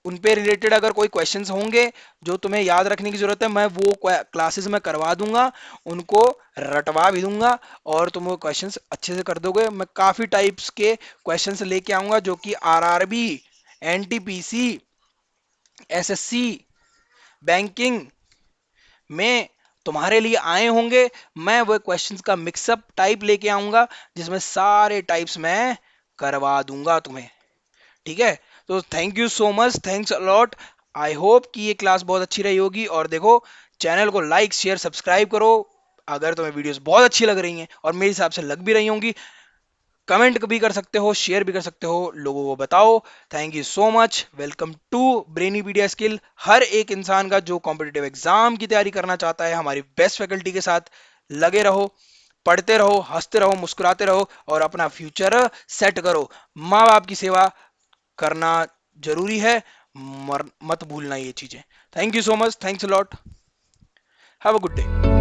Speaker 1: उन पे रिलेटेड अगर कोई क्वेश्चंस होंगे जो तुम्हें याद रखने की जरूरत है, मैं वो क्लासेस में करवा दूंगा, उनको रटवा भी दूंगा और तुम वो क्वेश्चंस अच्छे से कर दोगे। मैं काफी टाइप्स के क्वेश्चंस लेके आऊंगा जो कि आरआरबी, एनटीपीसी, एसएससी, बैंकिंग में तुम्हारे लिए आए होंगे। मैं वो क्वेश्चंस का मिक्सअप टाइप लेके आऊंगा जिसमें सारे टाइप्स मैं करवा दूंगा तुम्हें। ठीक है, तो thank you so much, thanks a lot. I hope कि ये क्लास बहुत अच्छी रही होगी। और देखो, चैनल को लाइक शेयर सब्सक्राइब करो अगर तुम्हें वीडियोस बहुत अच्छी लग रही हैं, और मेरे हिसाब से लग भी रही होंगी। कमेंट भी कर सकते हो, शेयर भी कर सकते हो, लोगों को बताओ। Thank you so much, welcome to Brainypedia skill. हर एक इंसान का जो कॉम्पिटिटिव एग्जाम की तैयारी करना चाहता है, हमारी बेस्ट फैकल्टी के साथ लगे रहो, पढ़ते रहो, हंसते रहो, मुस्कुराते रहो और अपना फ्यूचर सेट करो। माँ बाप की सेवा करना जरूरी है, मत भूलना ये चीजें। Thank you so much, thanks a lot, have a good day.